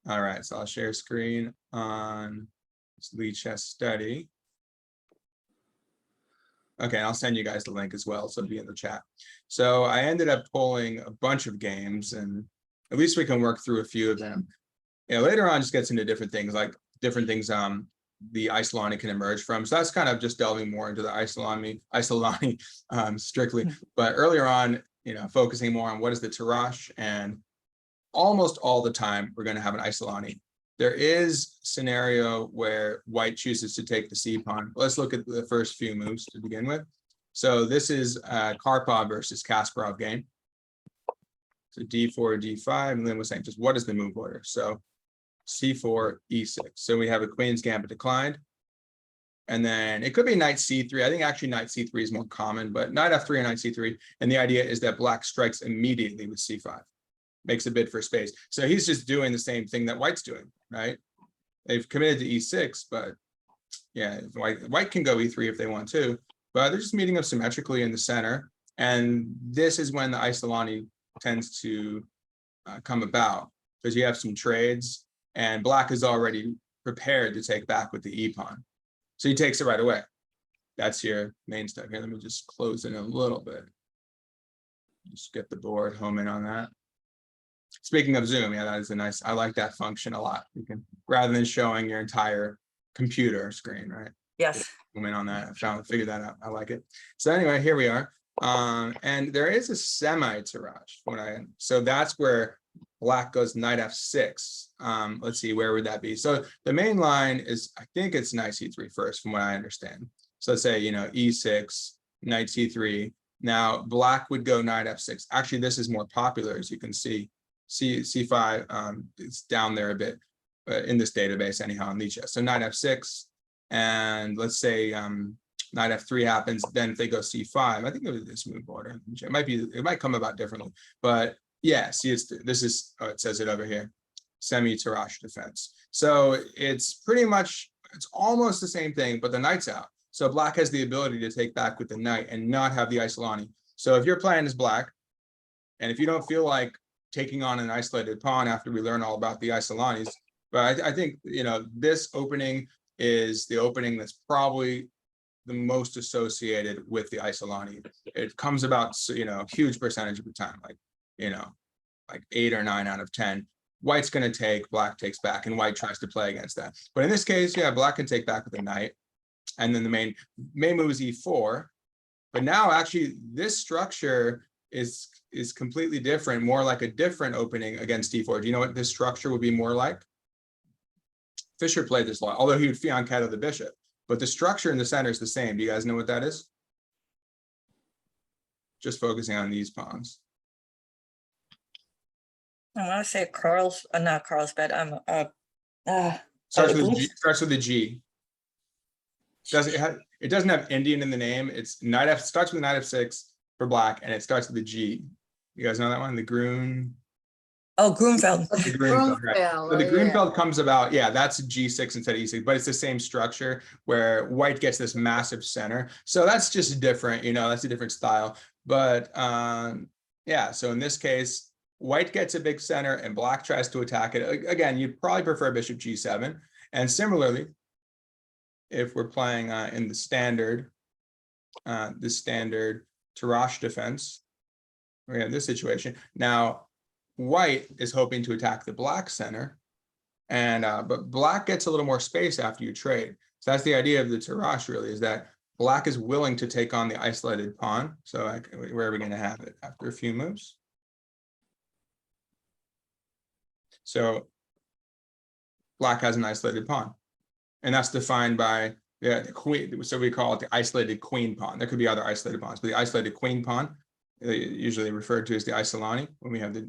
All right, so I'll share screen on this lead chess study. Okay, I'll send you guys the link as well, so it'll be in the chat. So I ended up pulling a bunch of games, and at least we can work through a few of them. Later on just gets into different things, like different things the Isolani can emerge from. So that's kind of just delving more into the Isolani strictly. But earlier on, focusing more on what is the Tarrasch, and almost all the time we're going to have an Isolani. There is a scenario where white chooses to take the C pawn. Let's look at the first few moves to begin with. So this is a Karpov versus Kasparov game. So d4, d5, and then we're saying just what is the move order? So c4, e6. So we have a Queen's Gambit declined. And then it could be knight c3. I think actually knight c3 is more common, but knight f3 and knight c3. And the idea is that black strikes immediately with c5. Makes a bid for space. So he's just doing the same thing that white's doing, right? They've committed to e6, but yeah, white can go e3 if they want to, but they're just meeting up symmetrically in the center. And this is when the Isolani tends to come about, because you have some trades and black is already prepared to take back with the e pawn. So he takes it right away. That's your main step here. Let me just close it a little bit. Just get the board, home in on that. Speaking of Zoom, yeah, that is a nice, I like that function a lot. You can, rather than showing your entire computer screen, right? Yes. Home in on that. I figured that out. I like it. So anyway, here we are. And there is a semi-Tarrasch. So that's where black goes knight f6. Let's see, where would that be? So the main line is, I think it's knight c3 first, from what I understand. So let's say, e6, knight c3. Now black would go knight f6. Actually, this is more popular, as you can see. C5, it's down there a bit in this database anyhow in lead chess. So knight f6, and let's say knight f3 happens. Then if they go c5, I think it was this move order. It might come about differently, but yeah. See, it says it over here, semi-Tarrasch defense. So it's pretty much, it's almost the same thing, but the knight's out. So black has the ability to take back with the knight and not have the Isolani. So if you're playing as black, and if you don't feel like taking on an isolated pawn after we learn all about the Isolanis, but I think, this opening is the opening that's probably the most associated with the Isolani. It comes about, a huge percentage of the time, like 8 or 9 out of 10. White's going to take, black takes back, and white tries to play against that. But in this case, yeah, black can take back with a knight, and then the main move is e4. But now, actually, this structure is completely different, more like a different opening against d4. Do you know what this structure would be more like? Fischer played this a lot, although he would fianchetto the bishop. But the structure in the center is the same. Do you guys know what that is? Just focusing on these pawns. I want to say not Carlsbad. Starts with a G. It doesn't have Indian in the name. It's starts with knight f6 for black, and it starts with a G. You guys know that one? The Grun. Oh, Grunfeld. The Grunfeld, right. So the Grunfeld comes about, yeah, that's G6 instead of E6, but it's the same structure where white gets this massive center. So that's just different, that's a different style. But yeah, so in this case, white gets a big center and black tries to attack it. Again, you'd probably prefer bishop G7. And similarly, if we're playing in the standard Tarrasch defense, we have this situation. Now, white is hoping to attack the black center, and but black gets a little more space after you trade. So that's the idea of the Tarrasch, really, is that black is willing to take on the isolated pawn. So where are we going to have it after a few moves? So black has an isolated pawn, and that's defined by the queen. So we call it the isolated queen pawn. There could be other isolated pawns, but the isolated queen pawn, usually referred to as the Isolani when we have the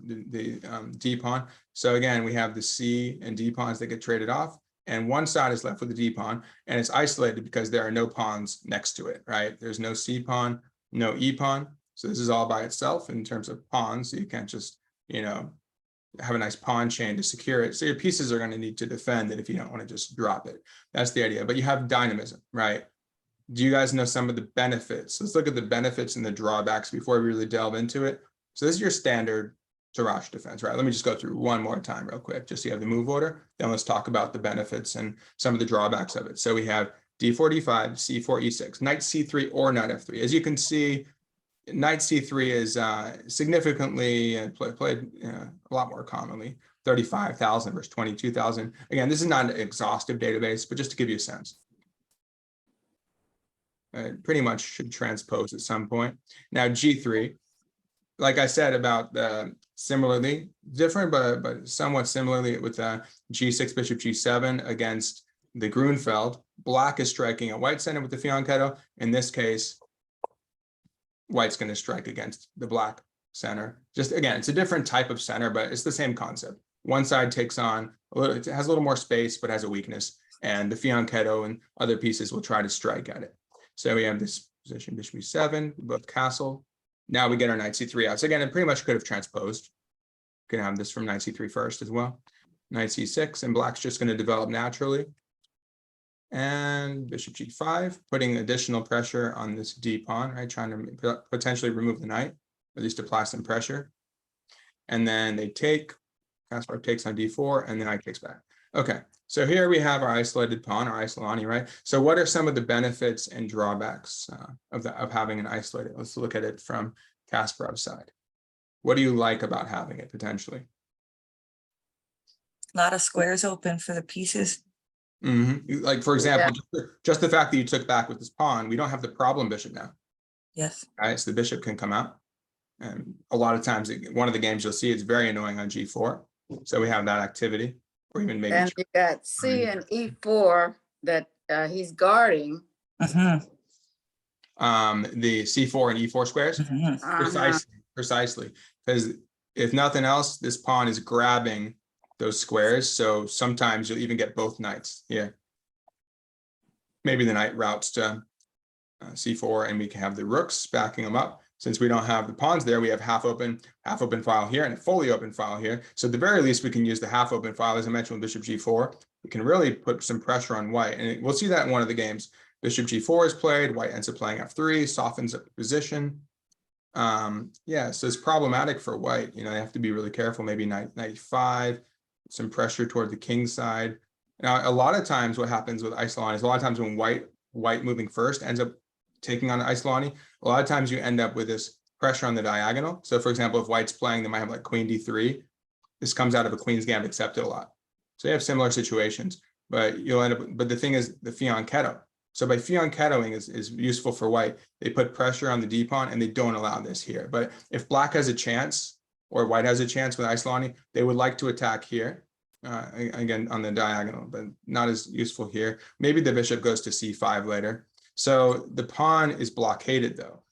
D pawn. So again, we have the C and D pawns that get traded off, and one side is left with the D pawn, and it's isolated because there are no pawns next to it, right? There's no C pawn, no E pawn. So this is all by itself in terms of pawns. So you can't just, have a nice pawn chain to secure it. So your pieces are going to need to defend it if you don't want to just drop it. That's the idea. But you have dynamism, right? Do you guys know some of the benefits? Let's look at the benefits and the drawbacks before we really delve into it. So this is your standard Tarrasch defense, right? Let me just go through one more time real quick, just so you have the move order. Then let's talk about the benefits and some of the drawbacks of it. So we have d4, d5, c4, e6, knight c3, or knight f3. As you can see, knight c3 is significantly played a lot more commonly, 35,000 versus 22,000. Again, this is not an exhaustive database, but just to give you a sense. Pretty much should transpose at some point. Now g3, like I said about the similarly different, but somewhat similarly with g6, bishop g7 against the Grunfeld. Black is striking a white center with the fianchetto. In this case, white's going to strike against the black center. Just again, it's a different type of center, but it's the same concept. One side takes on a little, it has a little more space, but has a weakness, and the fianchetto and other pieces will try to strike at it. So we have this position, bishop e7, both castle. Now we get our knight c3 out. So again, it pretty much could have transposed. Can have this from knight c3 first as well. Knight c6, and black's just going to develop naturally. And bishop g5, putting additional pressure on this d pawn, right? Trying to potentially remove the knight, or at least apply some pressure. And then they take, Kasparov takes on d4, and the knight takes back. Okay, so here we have our isolated pawn, our Isolani, right? So what are some of the benefits and drawbacks of having an isolated? Let's look at it from Kasparov's side. What do you like about having it potentially? A lot of squares open for the pieces. Like, for example, just the fact that you took back with this pawn, we don't have the problem bishop now. Yes. Right, so the bishop can come out. And a lot of times, one of the games you'll see, it's very annoying on g4. So we have that activity. Or even maybe, and you got C and E4 that he's guarding. the c4 and e4 squares. Precisely, because if nothing else, this pawn is grabbing those squares. So sometimes you'll even get both knights here. Maybe the knight routes to c4, and we can have the rooks backing them up. Since we don't have the pawns there, we have half open file here and a fully open file here. So at the very least, we can use the half open file, as I mentioned, with bishop g4. We can really put some pressure on white, and we'll see that in one of the games. Bishop g4 is played, white ends up playing f3, softens up the position. Yeah, so it's problematic for white. You know, they have to be really careful. Maybe knight e5, some pressure toward the king side. Now, a lot of times what happens with Isolani is a lot of times when white moving first ends up taking on Isolani, a lot of times you end up with this pressure on the diagonal. So for example, if white's playing, they might have like queen d3. This comes out of a queen's gambit accepted a lot. So you have similar situations, but you'll end up, but the thing is the fianchetto. So by fianchettoing is useful for white. They put pressure on the d pawn and they don't allow this here. But if black has a chance, or white has a chance with Isolani, they would like to attack here, again on the diagonal, but not as useful here. Maybe the bishop goes to c5 later. So the pawn is blockaded though.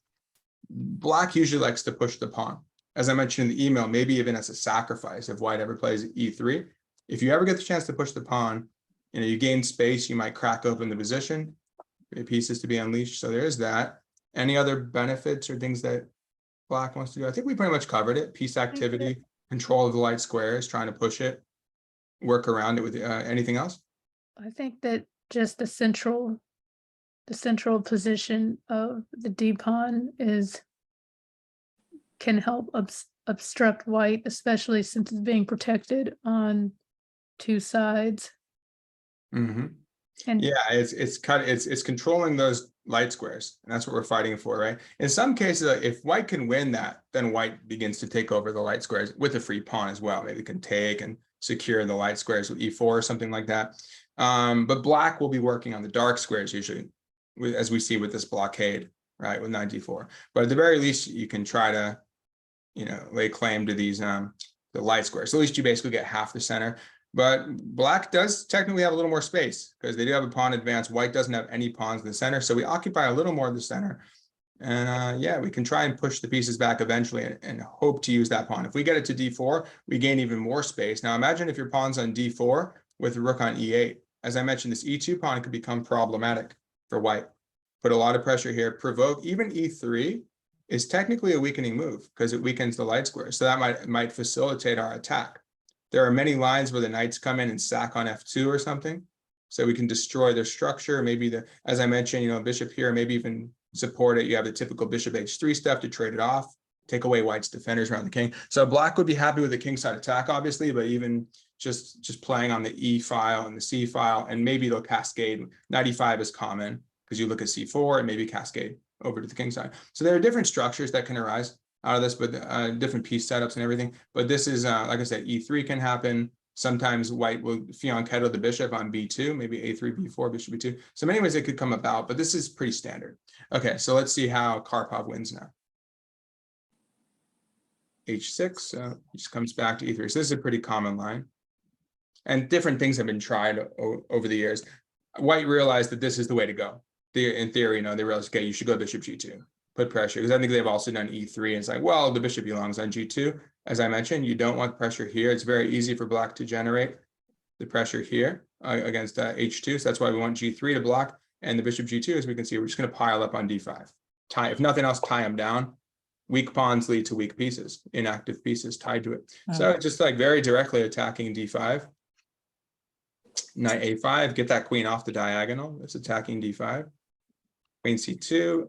Black usually likes to push the pawn. As I mentioned in the email, maybe even as a sacrifice if white ever plays e3. If you ever get the chance to push the pawn, you know, you gain space, you might crack open the position, pieces to be unleashed. So there is that. Any other benefits or things that black wants to do? I think we pretty much covered it. Piece activity, control of the light squares, trying to push it, work around it with anything else? I think that just the central position of the d pawn can help obstruct white, especially since it's being protected on two sides. And yeah, it's controlling those light squares, and that's what we're fighting for, right? In some cases, if white can win that, then white begins to take over the light squares with a free pawn as well. Maybe can take and secure the light squares with e4 or something like that. But black will be working on the dark squares usually, as we see with this blockade, right, with knight d4. But at the very least, you can try to, you know, lay claim to these the light squares. So at least you basically get half the center. But black does technically have a little more space because they do have a pawn advance. White doesn't have any pawns in the center, so we occupy a little more of the center. And yeah, we can try and push the pieces back eventually and hope to use that pawn. If we get it to d4, we gain even more space. Now imagine if your pawn's on d4 with rook on e8. As I mentioned, this e2 pawn could become problematic for white. Put a lot of pressure here. Provoke even e3 is technically a weakening move because it weakens the light square. So that might facilitate our attack. There are many lines where the knights come in and sack on f2 or something. So we can destroy their structure. Maybe as I mentioned, you know, bishop here, maybe even support it. You have the typical bishop h3 stuff to trade it off, take away white's defenders around the king. So black would be happy with the king side attack, obviously, but even just playing on the E file and the C file, and maybe they'll cascade. Knight E5 is common because you look at C4 and maybe cascade over to the king side. So there are different structures that can arise out of this, but different piece setups and everything. But this is, like I said, E3 can happen. Sometimes white will fianchetto the bishop on B2, maybe A3, B4, bishop B2. So many ways it could come about, but this is pretty standard. Okay, so let's see how Karpov wins now. H6, just comes back to E3. So this is a pretty common line. And different things have been tried over the years. White realized that this is the way to go. In theory, you know, they realized, okay, you should go bishop G2, put pressure. Because I think they've also done E3. And it's like, well, the bishop belongs on G2. As I mentioned, you don't want pressure here. It's very easy for black to generate the pressure here against H2. So that's why we want G3 to block. And the bishop G2, as we can see, we're just going to pile up on D5. If nothing else, tie them down. Weak pawns lead to weak pieces, inactive pieces tied to it. So just like very directly attacking D5. Knight A5, get that queen off the diagonal. It's attacking D5. Queen C2.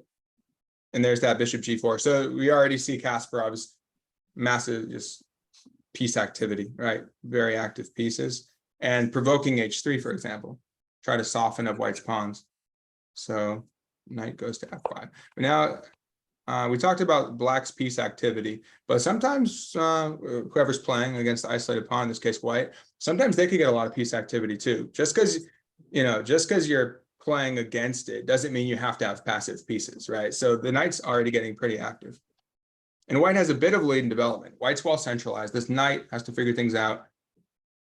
And there's that bishop G4. So we already see Kasparov's massive just piece activity, right? Very active pieces. And provoking H3, for example. Try to soften up white's pawns. So knight goes to F5. But now we talked about black's piece activity, but sometimes whoever's playing against the isolated pawn, in this case white, sometimes they could get a lot of piece activity too. Just because you're playing against it doesn't mean you have to have passive pieces, right? So the knight's already getting pretty active. And white has a bit of lead in development. White's well centralized. This knight has to figure things out.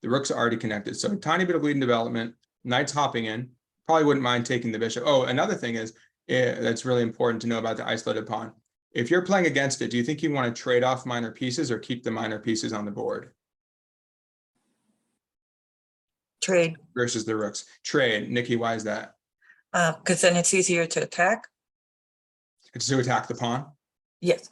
The rooks are already connected. So a tiny bit of lead in development. Knight's hopping in. Probably wouldn't mind taking the bishop. Oh, another thing is, that's really important to know about the isolated pawn. If you're playing against it, do you think you want to trade off minor pieces or keep the minor pieces on the board? Trade. Versus the rooks. Trade. Nikki, why is that? Because then it's easier to attack. It's to attack the pawn? Yes.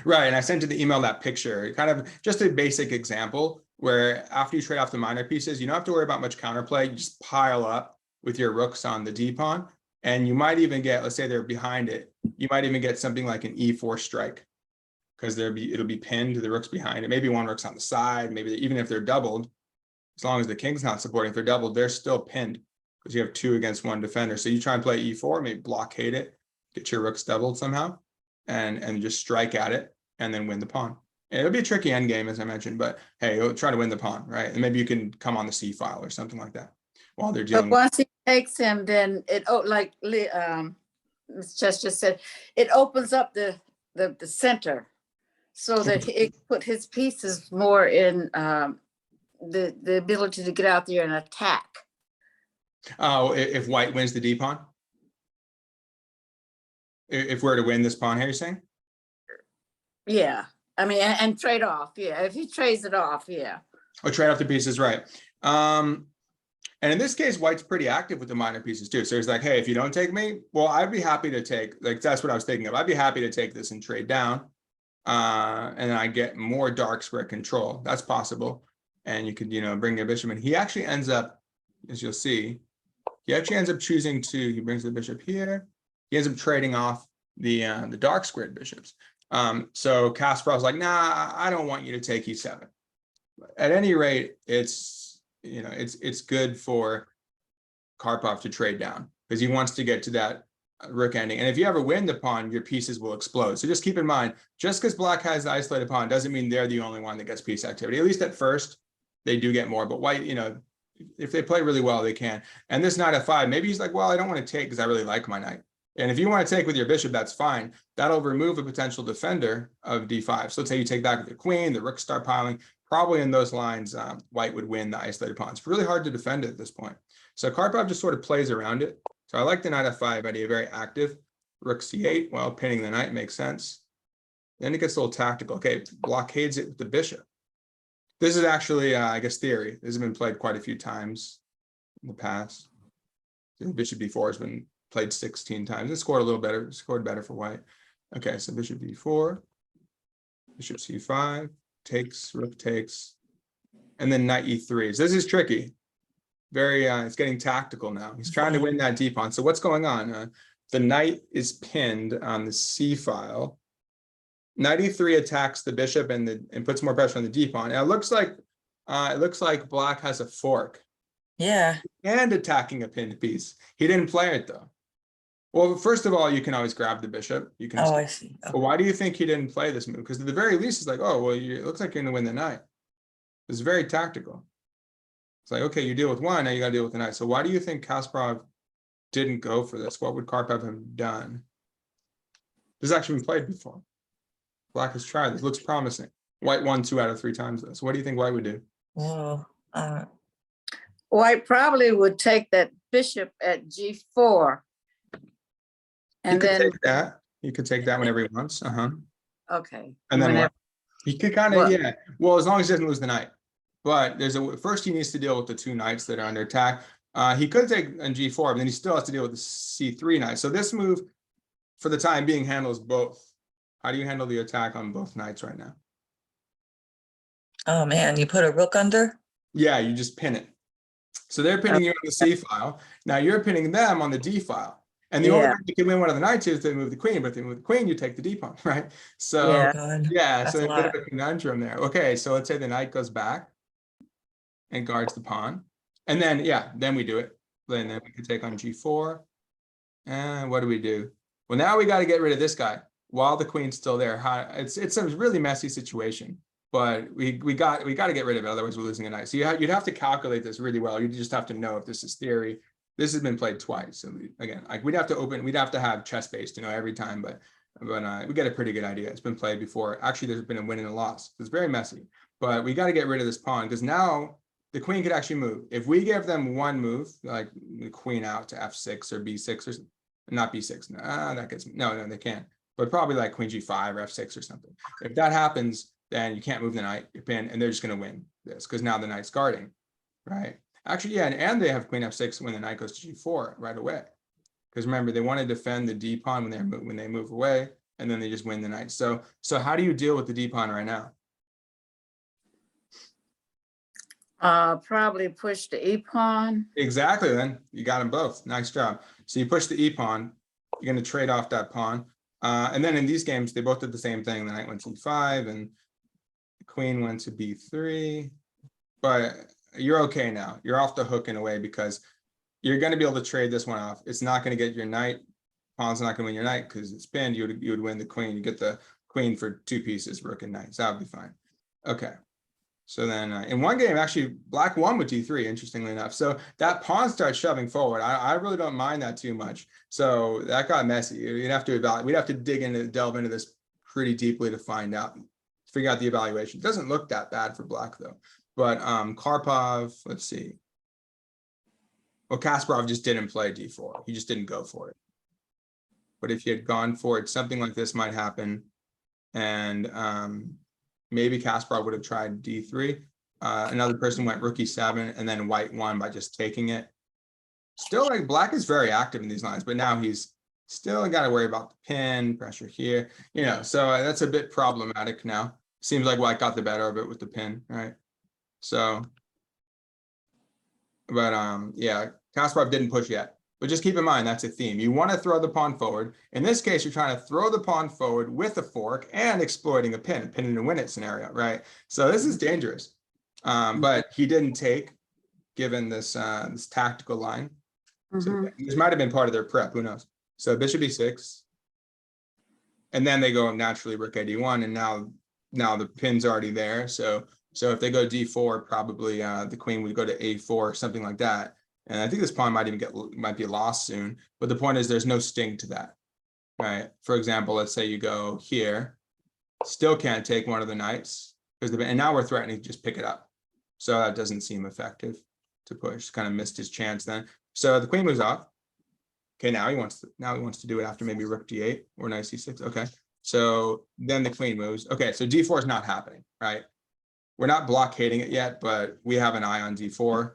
Right, and I sent you the email that picture, kind of just a basic example where after you trade off the minor pieces, you don't have to worry about much counterplay. You just pile up with your rooks on the D pawn. And you might even get, let's say they're behind it, you might even get something like an E4 strike because it'll be pinned to the rooks behind it. Maybe one rook's on the side, maybe even if they're doubled, as long as the king's not supporting, if they're doubled, they're still pinned because you have 2 against 1 defender. So you try and play E4, maybe blockade it, get your rooks doubled somehow, and just strike at it and then win the pawn. And it'll be a tricky endgame, as I mentioned, but hey, you'll try to win the pawn, right? And maybe you can come on the C file or something like that while they're dealing But once he takes him, then it like Ms. Chess just said, it opens up the center so that it put his pieces more in the ability to get out there and attack. Oh, if white wins the D pawn? If we're to win this pawn here, you're saying? Yeah. I mean, and trade off. Yeah. If he trades it off, yeah. Oh, trade off the pieces, right. And in this case, white's pretty active with the minor pieces too. So he's like, hey, if you don't take me, well, I'd be happy to take, like, that's what I was thinking of. I'd be happy to take this and trade down. And then I get more dark square control. That's possible. And you could, bring your bishop in. He actually ends up, as you'll see, he actually ends up choosing to, he brings the bishop here. He ends up trading off the dark squared bishops. So Kasparov's like, nah, I don't want you to take E7. At any rate, it's good for Karpov to trade down because he wants to get to that rook ending. And if you ever win the pawn, your pieces will explode. So just keep in mind, just because black has the isolated pawn doesn't mean they're the only one that gets piece activity. At least at first, they do get more. But white, if they play really well, they can. And this knight F5, maybe he's like, well, I don't want to take because I really like my knight. And if you want to take with your bishop, that's fine. That'll remove a potential defender of D5. So let's say you take back with the queen, the rooks start piling. Probably in those lines, white would win the isolated pawn. It's really hard to defend it at this point. So Karpov just sort of plays around it. So I like the knight F5 idea, very active. Rook C8, well, pinning the knight makes sense. Then it gets a little tactical. Okay, blockades it with the bishop. This is actually, I guess, theory. This has been played quite a few times in the past. The bishop D4 has been played 16 times. It scored a little better, scored better for white. Okay, so bishop D4, bishop C5, takes, rook takes, and then knight E3. So this is tricky. Very, it's getting tactical now. He's trying to win that D pawn. So what's going on? The knight is pinned on the C file. knight e3 attacks the bishop and puts more pressure on the d pawn. Now it looks like black has a fork Yeah. and attacking a pinned piece. He didn't play it though. Well, first of all, you can always grab the bishop. You can. Oh, I see. But why do you think he didn't play this move? Because at the very least, it's like, oh, well, it looks like you're going to win the knight. It's very tactical. It's like, okay, you deal with one, now you got to deal with the knight. So why do you think Kasparov didn't go for this? What would Karpov have done? This has actually been played before. Black has tried. This looks promising. White won 2 out of 3 times this. What do you think White would do? Whoa. White probably would take that bishop at g4. And then take that. You could take that whenever he wants. okay. And then whenever, what? He could kind of, yeah. Well, as long as he doesn't lose the knight. But first he needs to deal with the 2 knights that are under attack. He could take on g4, but then he still has to deal with the c3 knight. So this move, for the time being, handles both. How do you handle the attack on both knights right now? Oh man, you put a rook under? Yeah, you just pin it. So they're pinning you on the c file. Now you're pinning them on the d file. And the only way you can win one of the knights is to move the queen, but if they move the queen, you take the d pawn, right? So yeah, so a bit of a conundrum there. Okay, so let's say the knight goes back and guards the pawn. And then, yeah, then we do it. Then we can take on g4. And what do we do? Well, now we got to get rid of this guy while the queen's still there. It's a really messy situation, but we got to get rid of it. Otherwise, we're losing a knight. So you'd have to calculate this really well. You just have to know if this is theory. This has been played twice. So again, like we'd have to have chess based, every time, but we get a pretty good idea. It's been played before. Actually, there's been a win and a loss. It's very messy, but we got to get rid of this pawn because now the queen could actually move. If we give them one move, like the queen out to f6 or b6 or not b6, that gets no, they can't. But probably like queen g5 or f6 or something. If that happens, then you can't move the knight, you pin, and they're just going to win this because now the knight's guarding, right? Actually, yeah, and they have queen f6 when the knight goes to g4 right away. Because remember, they want to defend the d pawn when they move away, and then they just win the knight. So how do you deal with the d pawn right now? Probably push the e pawn. Exactly. Then you got them both. Nice job. So you push the e pawn. You're going to trade off that pawn, and then in these games they both did the same thing. The knight went to e5, and the queen went to b3. But you're okay now. You're off the hook in a way because you're going to be able to trade this one off. It's not going to get your knight. Pawn's not going to win your knight because it's pinned. You would win the queen. You get the queen for 2 pieces, rook and knight. So that would be fine. Okay. So then in one game, actually, black won with d3, interestingly enough. So that pawn starts shoving forward. I really don't mind that too much. So that got messy. You'd have to evaluate. We'd have to delve into this pretty deeply to figure out the evaluation. It doesn't look that bad for black, though. But Karpov, let's see. Well, Kasparov just didn't play d4. He just didn't go for it. But if he had gone for it, something like this might happen. And maybe Kasparov would have tried d3. Another person went rook e7, and then white won by just taking it. Still, like black is very active in these lines, but now he's still got to worry about the pin, pressure here. So that's a bit problematic now. Seems like white got the better of it with the pin, right? So, but yeah, Kasparov didn't push yet. But just keep in mind, that's a theme. You want to throw the pawn forward. In this case, you're trying to throw the pawn forward with a fork and exploiting a pin and win it scenario, right? So this is dangerous. But he didn't take, given this this tactical line. So this might have been part of their prep, who knows? So bishop e6. And then they go naturally rook a d1, and now the pin's already there. So if they go d4, probably the queen would go to a4, something like that. And I think this pawn might be lost soon. But the point is there's no sting to that, right? For example, let's say you go here, still can't take one of the knights, and now we're threatening to just pick it up. So that doesn't seem effective to push. Kind of missed his chance then. So the queen moves off. Okay, now he wants to do it after maybe rook d8 or knight c6. Okay, so then the queen moves. Okay, so d4 is not happening, right? We're not blockading it yet, but we have an eye on d4.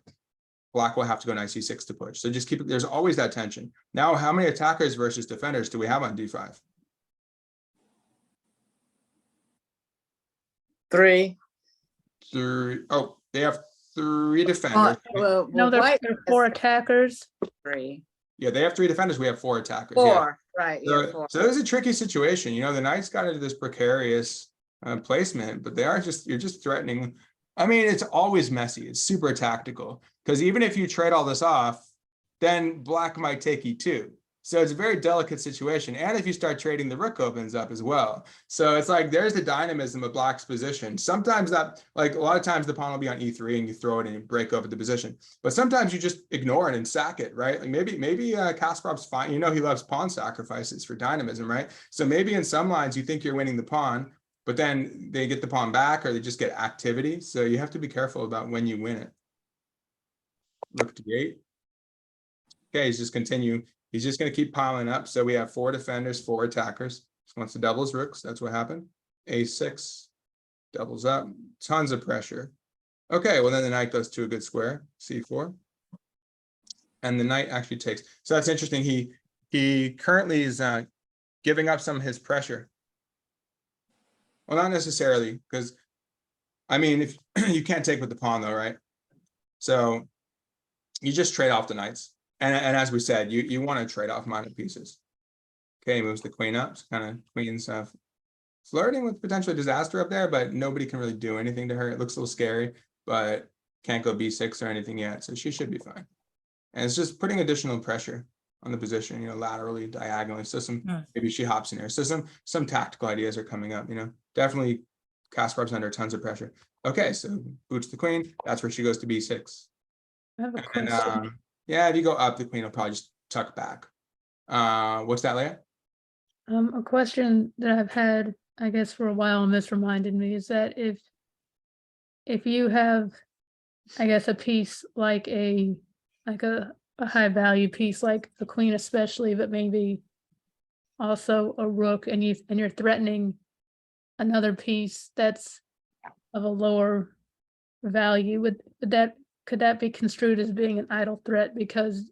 Black will have to go knight c6 to push. So just keep it. There's always that tension. Now, how many attackers versus defenders do we have on d5? 3. 3. Oh, they have 3 defenders. No, there are 4 attackers. 3. Yeah, they have 3 defenders. We have 4 attackers. Yeah. 4, right, yeah, 4. So it was a tricky situation. You know, the knights got into this precarious placement, but you're just threatening. I mean, it's always messy. It's super tactical because even if you trade all this off, then black might take e2. So it's a very delicate situation. And if you start trading, the rook opens up as well. So it's like there's the dynamism of black's position. Sometimes that, like a lot of times the pawn will be on e3 and you throw it and you break over the position. But sometimes you just ignore it and sack it, right? Like maybe Kasparov's fine. You know, he loves pawn sacrifices for dynamism, right? So maybe in some lines you think you're winning the pawn, but then they get the pawn back or they just get activity. So you have to be careful about when you win it. Rook to 8. Okay, he's just continue. He's just going to keep piling up. So we have 4 defenders, 4 attackers. Just wants to double his rooks. That's what happened. A6 doubles up. Tons of pressure. Okay, well then the knight goes to a good square, c4. And the knight actually takes. So that's interesting. He currently is giving up some of his pressure. Well, not necessarily, because I mean, if you can't take with the pawn though, right? So you just trade off the knights. And as we said, you want to trade off minor pieces. Okay, moves the queen up. So kind of queen's flirting with potential disaster up there, but nobody can really do anything to her. It looks a little scary, but can't go b6 or anything yet, so she should be fine. And it's just putting additional pressure on the position, you know, laterally, diagonally. So maybe she hops in here. So some tactical ideas are coming up, you know. Definitely Kasparov's under tons of pressure. Okay, so boots the queen. That's where she goes to b6. I have a question. Yeah, if you go up, the queen will probably just tuck back. What's that, Leah? A question that I've had, I guess, for a while, and this reminded me, is that if you have, I guess, a piece like a high value piece like the queen especially, but maybe also a rook, and you're threatening another piece that's of a lower value, could that be construed as being an idle threat? Because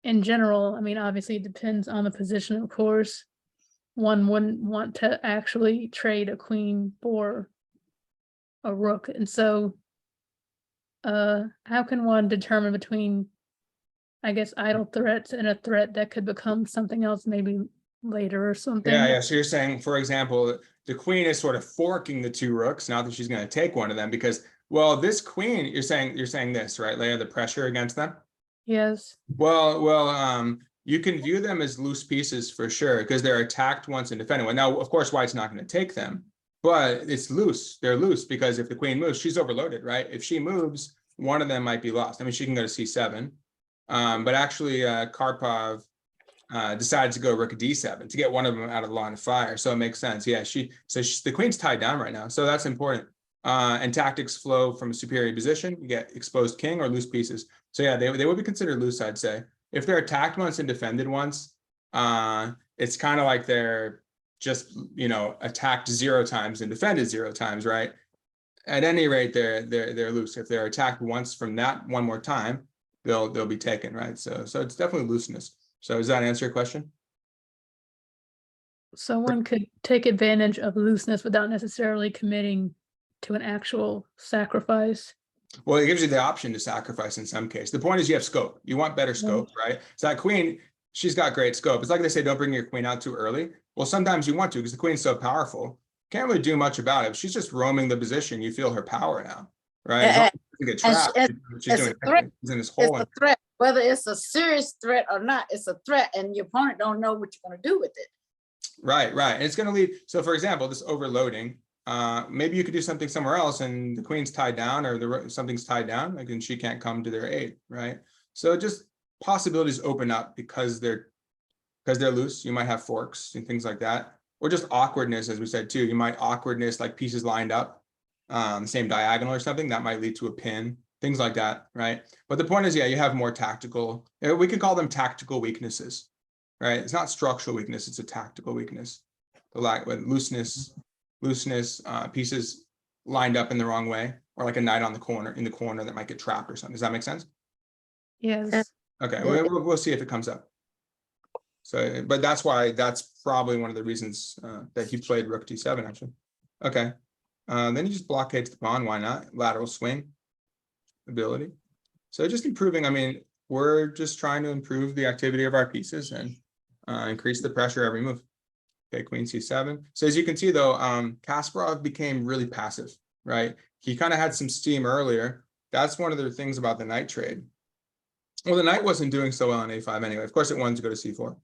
in general, I mean, obviously it depends on the position, of course. One wouldn't want to actually trade a queen for a rook. And so how can one determine between, I guess, idle threats and a threat that could become something else maybe later or something? Yeah. So you're saying, for example, the queen is sort of forking the 2 rooks, not that she's going to take one of them, because, well, this queen, you're saying this, right, Leah, the pressure against them? Yes. Well, you can view them as loose pieces for sure, because they're attacked once and defended one. Now, of course, white's not going to take them, but it's loose. They're loose because if the queen moves, she's overloaded, right? If she moves, one of them might be lost. I mean, she can go to c7, but actually Karpov decides to go rook d7 to get one of them out of the line of fire. So it makes sense. Yeah, the queen's tied down right now. So that's important. And tactics flow from a superior position. You get exposed king or loose pieces. So yeah, they would be considered loose, I'd say. If they're attacked once and defended once, it's kind of like they're just, you know, attacked 0 times and defended 0 times, right? At any rate, they're loose. If they're attacked once from that one more time, they'll be taken, right? So it's definitely looseness. So does that answer your question? So one could take advantage of looseness without necessarily committing to an actual sacrifice. Well, it gives you the option to sacrifice in some case. The point is you have scope. You want better scope, right? So that queen, she's got great scope. It's like they say, don't bring your queen out too early. Well, sometimes you want to because the queen's so powerful. Can't really do much about it. If she's just roaming the position, you feel her power now, right? Get trapped. She's doing everything. She's in this hole. It's a threat. Whether it's a serious threat or not, it's a threat, and your opponent don't know what you're going to do with it. Right. And it's going to lead. So, for example, this overloading. Maybe you could do something somewhere else, and the queen's tied down, or something's tied down, like, and she can't come to their aid, right? So just possibilities open up because they're loose. You might have forks and things like that, or just awkwardness, as we said too. You might awkwardness, like pieces lined up, same diagonal or something that might lead to a pin. Things like that, right? But the point is, yeah, you have more tactical. We could call them tactical weaknesses, right? It's not structural weakness; it's a tactical weakness. The lack of looseness, pieces lined up in the wrong way, or like a knight in the corner that might get trapped or something. Does that make sense? Yes. Okay, we'll see if it comes up. So, but that's probably one of the reasons that he played rook d7 actually. Okay, then he just blockades the pawn. Why not? Lateral swing ability. So just improving. I mean, we're just trying to improve the activity of our pieces and increase the pressure every move. Okay, queen c7. So as you can see though, Kasparov became really passive, right? He kind of had some steam earlier. That's one of the things about the knight trade. Well, the knight wasn't doing so well on a5 anyway. Of course, it wanted to go to c4.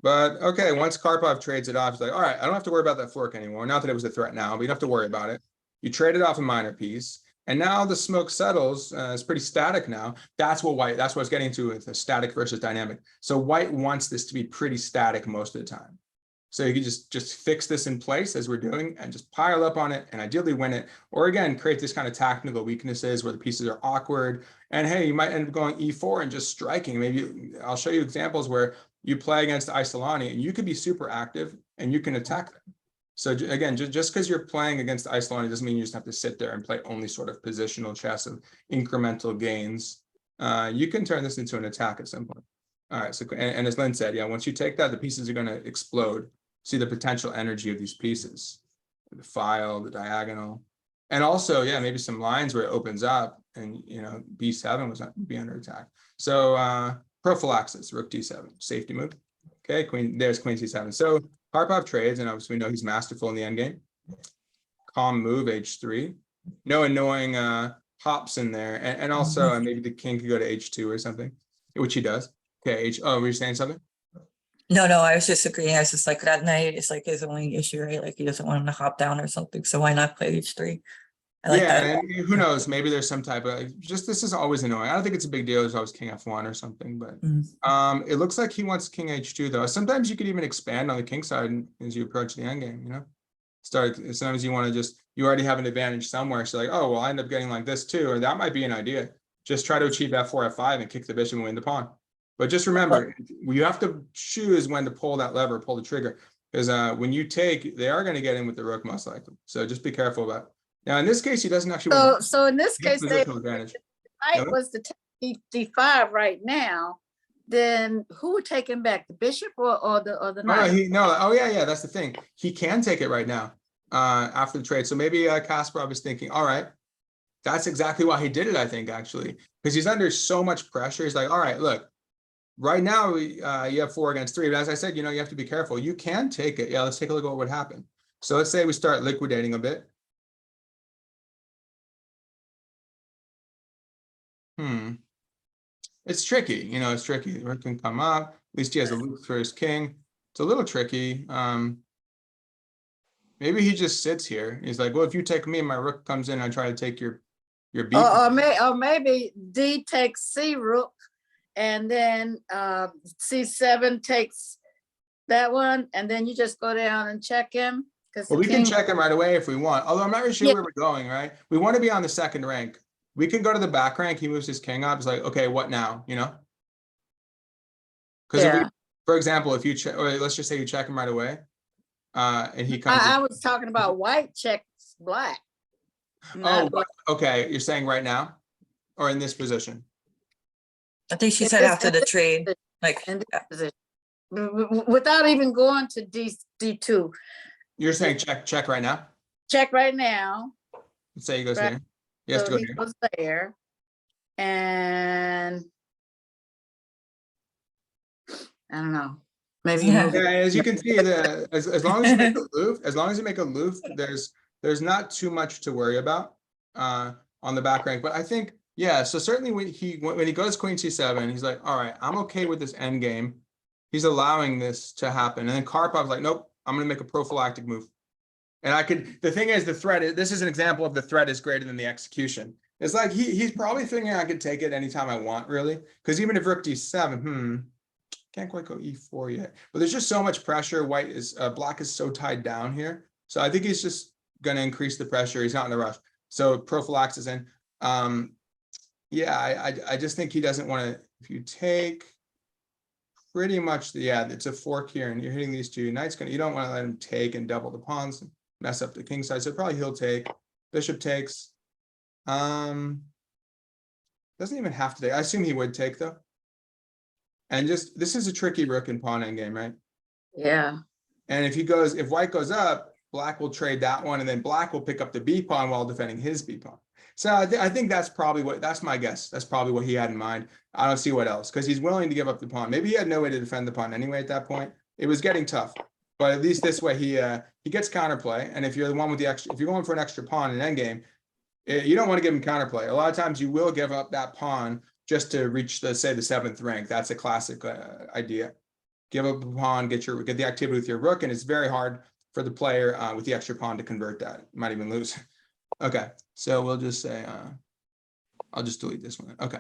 But okay, once Karpov trades it off, it's like, all right, I don't have to worry about that fork anymore. Not that it was a threat now, but you don't have to worry about it. You traded off a minor piece, and now the smoke settles. It's pretty static now. That's what I was getting to with the static versus dynamic. So white wants this to be pretty static most of the time. So you can just fix this in place as we're doing and just pile up on it and ideally win it. Or again, create this kind of technical weaknesses where the pieces are awkward. And hey, you might end up going e4 and just striking. Maybe I'll show you examples where you play against Isolani and you could be super active and you can attack them. So again, just because you're playing against Isolani doesn't mean you just have to sit there and play only sort of positional chess of incremental gains. You can turn this into an attack at some point. All right, so and as Lynn said, yeah, once you take that, the pieces are going to explode. See the potential energy of these pieces, the file, the diagonal, and also, yeah, maybe some lines where it opens up and, you know, b7 was not be under attack. So prophylaxis, rook d7, safety move. Okay, there's queen c7. So Karpov trades, and obviously we know he's masterful in the endgame. Calm move, h3. No annoying hops in there, and also maybe the king could go to h2 or something, which he does. Okay, oh, were you saying something? No, I was just agreeing. I was just like, that night is like his only issue, right? Like he doesn't want him to hop down or something. So why not play h3? I like that. And who knows? Maybe there's some type of this is always annoying. I don't think it's a big deal. There's always king f1 or something, but it looks like he wants king h2 though. Sometimes you could even expand on the king side as you approach the endgame. You know, sometimes you want to you already have an advantage somewhere. So like, oh well, I end up getting like this too, or that might be an idea. Just try to achieve f4, f5, and kick the bishop and win the pawn. But just remember, you have to choose when to pull that lever, pull the trigger, because when you take, they are going to get in with the rook most likely. So just be careful about it. Now, in this case, he doesn't actually. So in this case, advantage. Knight was to take d5 right now. Then who would take him back, the bishop or the knight? No. Oh yeah. That's the thing. He can take it right now after the trade. So maybe Kasparov is thinking, all right, that's exactly why he did it. I think actually, because he's under so much pressure. He's like, all right, look. Right now, you have 4 against 3, but as I said, you know, you have to be careful. You can take it. Yeah, let's take a look at what would happen. So let's say we start liquidating a bit. It's tricky, you know, it's tricky. The rook can come up. At least he has a loop for his king. It's a little tricky. Maybe he just sits here. He's like, well, if you take me and my rook comes in, I try to take your b. Or maybe d takes c rook. And then c7 takes that one, and then you just go down and check him. Well, we can check him right away if we want. Although I'm not really sure where we're going, right? We want to be on the second rank. We can go to the back rank. He moves his king up. It's like, okay, what now? You know? Because for example, if you check, or let's just say you check him right away, and he comes. I was talking about white checks black. Oh, okay. You're saying right now, or in this position? I think she said after the trade, like in this position, without even going to d2. You're saying check right now? Check right now. Let's say he goes here. He has to go here. Goes there, and I don't know. Maybe as you can see, as long as you make a loop, there's not too much to worry about on the back rank. But I think. Yeah, so certainly when he goes queen c7, he's like, all right, I'm okay with this end game. He's allowing this to happen. And then Karpov's like, nope, I'm going to make a prophylactic move. And the thing is, this is an example of the threat is greater than the execution. It's like he's probably thinking I could take it anytime I want, really. Because even if rook d7, can't quite go e4 yet. But there's just so much pressure. Black is so tied down here. So I think he's just going to increase the pressure. He's not in a rush. So prophylaxis in. Yeah, I just think he doesn't want to. If you take pretty much it's a fork here, and you're hitting these two knights. You don't want to let him take and double the pawns and mess up the king side. So probably he'll take. Bishop takes. Doesn't even have to take. I assume he would take though. And this is a tricky rook and pawn endgame, right? Yeah. And if white goes up, black will trade that one, and then black will pick up the b pawn while defending his b pawn. So I think that's probably that's my guess. That's probably what he had in mind. I don't see what else, because he's willing to give up the pawn. Maybe he had no way to defend the pawn anyway at that point. It was getting tough, but at least this way he gets counterplay. And if you're the one with the extra, if you're going for an extra pawn in endgame, you don't want to give him counterplay. A lot of times you will give up that pawn just to reach the, say, the 7th rank. That's a classic idea. Give up a pawn, get the activity with your rook, and it's very hard for the player with the extra pawn to convert that. You might even lose. Okay, so we'll just say, I'll just delete this one. Okay.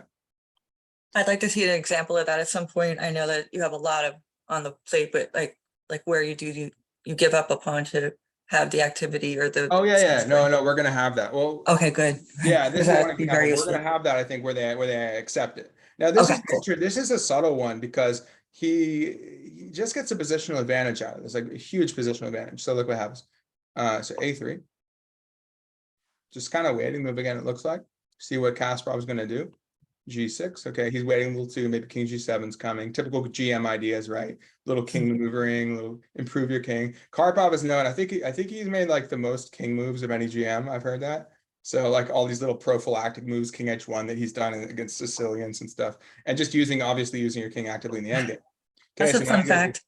I'd like to see an example of that at some point. I know that you have a lot of on the plate, but like where you give up a pawn to have the activity or the. Oh yeah. No, we're gonna have that. Well, Okay, good. yeah, this is That'd one be example. very We're useful. gonna have that, I think, where they accept it. Now this Okay, cool. this is a subtle one, because he just gets a positional advantage out of this, like a huge positional advantage. So look what happens. So A3. Just kind of waiting, move again, it looks like. See what Kasparov's gonna do. G6. Okay, he's waiting a little too. Maybe King G7's coming. Typical GM ideas, right? Little king maneuvering, little improve your king. Karpov is known. I think he's made like the most king moves of any GM. I've heard that. So like all these little prophylactic moves, King H1 that he's done against Sicilians and stuff, and just obviously using your king actively in the endgame. Okay, That's a so fun fact.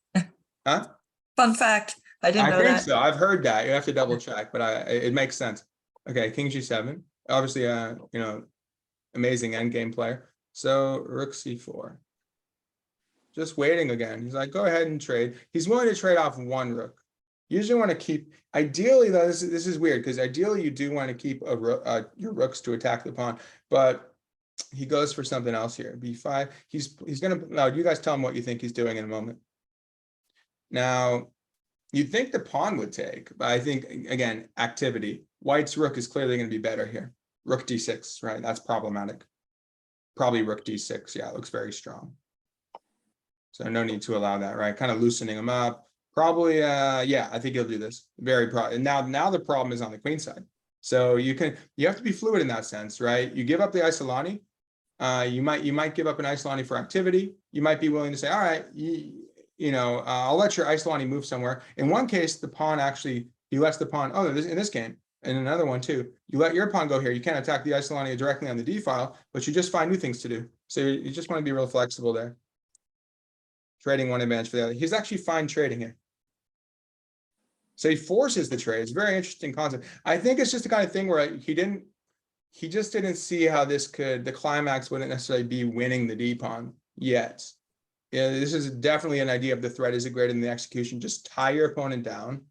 huh? Fun fact. I didn't know I think that. so. I've heard that. You have to double check, but it makes sense. Okay, King G7. Obviously, amazing endgame player. So rook c4. Just waiting again. He's like, go ahead and trade. He's willing to trade off one rook. You usually want to keep, ideally though, this is weird, because ideally you do want to keep your rooks to attack the pawn, but he goes for something else here. B5. He's gonna, now you guys tell him what you think he's doing in a moment. Now, you'd think the pawn would take, but I think, again, activity. White's rook is clearly going to be better here. Rook d6, right? That's problematic. Probably rook d6. Yeah, it looks very strong. So no need to allow that, right? Kind of loosening him up. Probably, yeah, I think he'll do this. Very probably. And now the problem is on the queen side. So you have to be fluid in that sense, right? You give up the Isolani. You might give up an Isolani for activity. You might be willing to say, all right, I'll let your Isolani move somewhere. In one case, the pawn actually, he lets the pawn, in this game, and another one too, you let your pawn go here. You can't attack the Isolani directly on the D file, but you just find new things to do. So you just want to be real flexible there. Trading one advantage for the other. He's actually fine trading here. So he forces the trade. It's a very interesting concept. I think it's just the kind of thing where he just didn't see how the climax wouldn't necessarily be winning the D pawn yet. Yeah, this is definitely an idea of the threat is greater than the execution. Just tie your opponent down.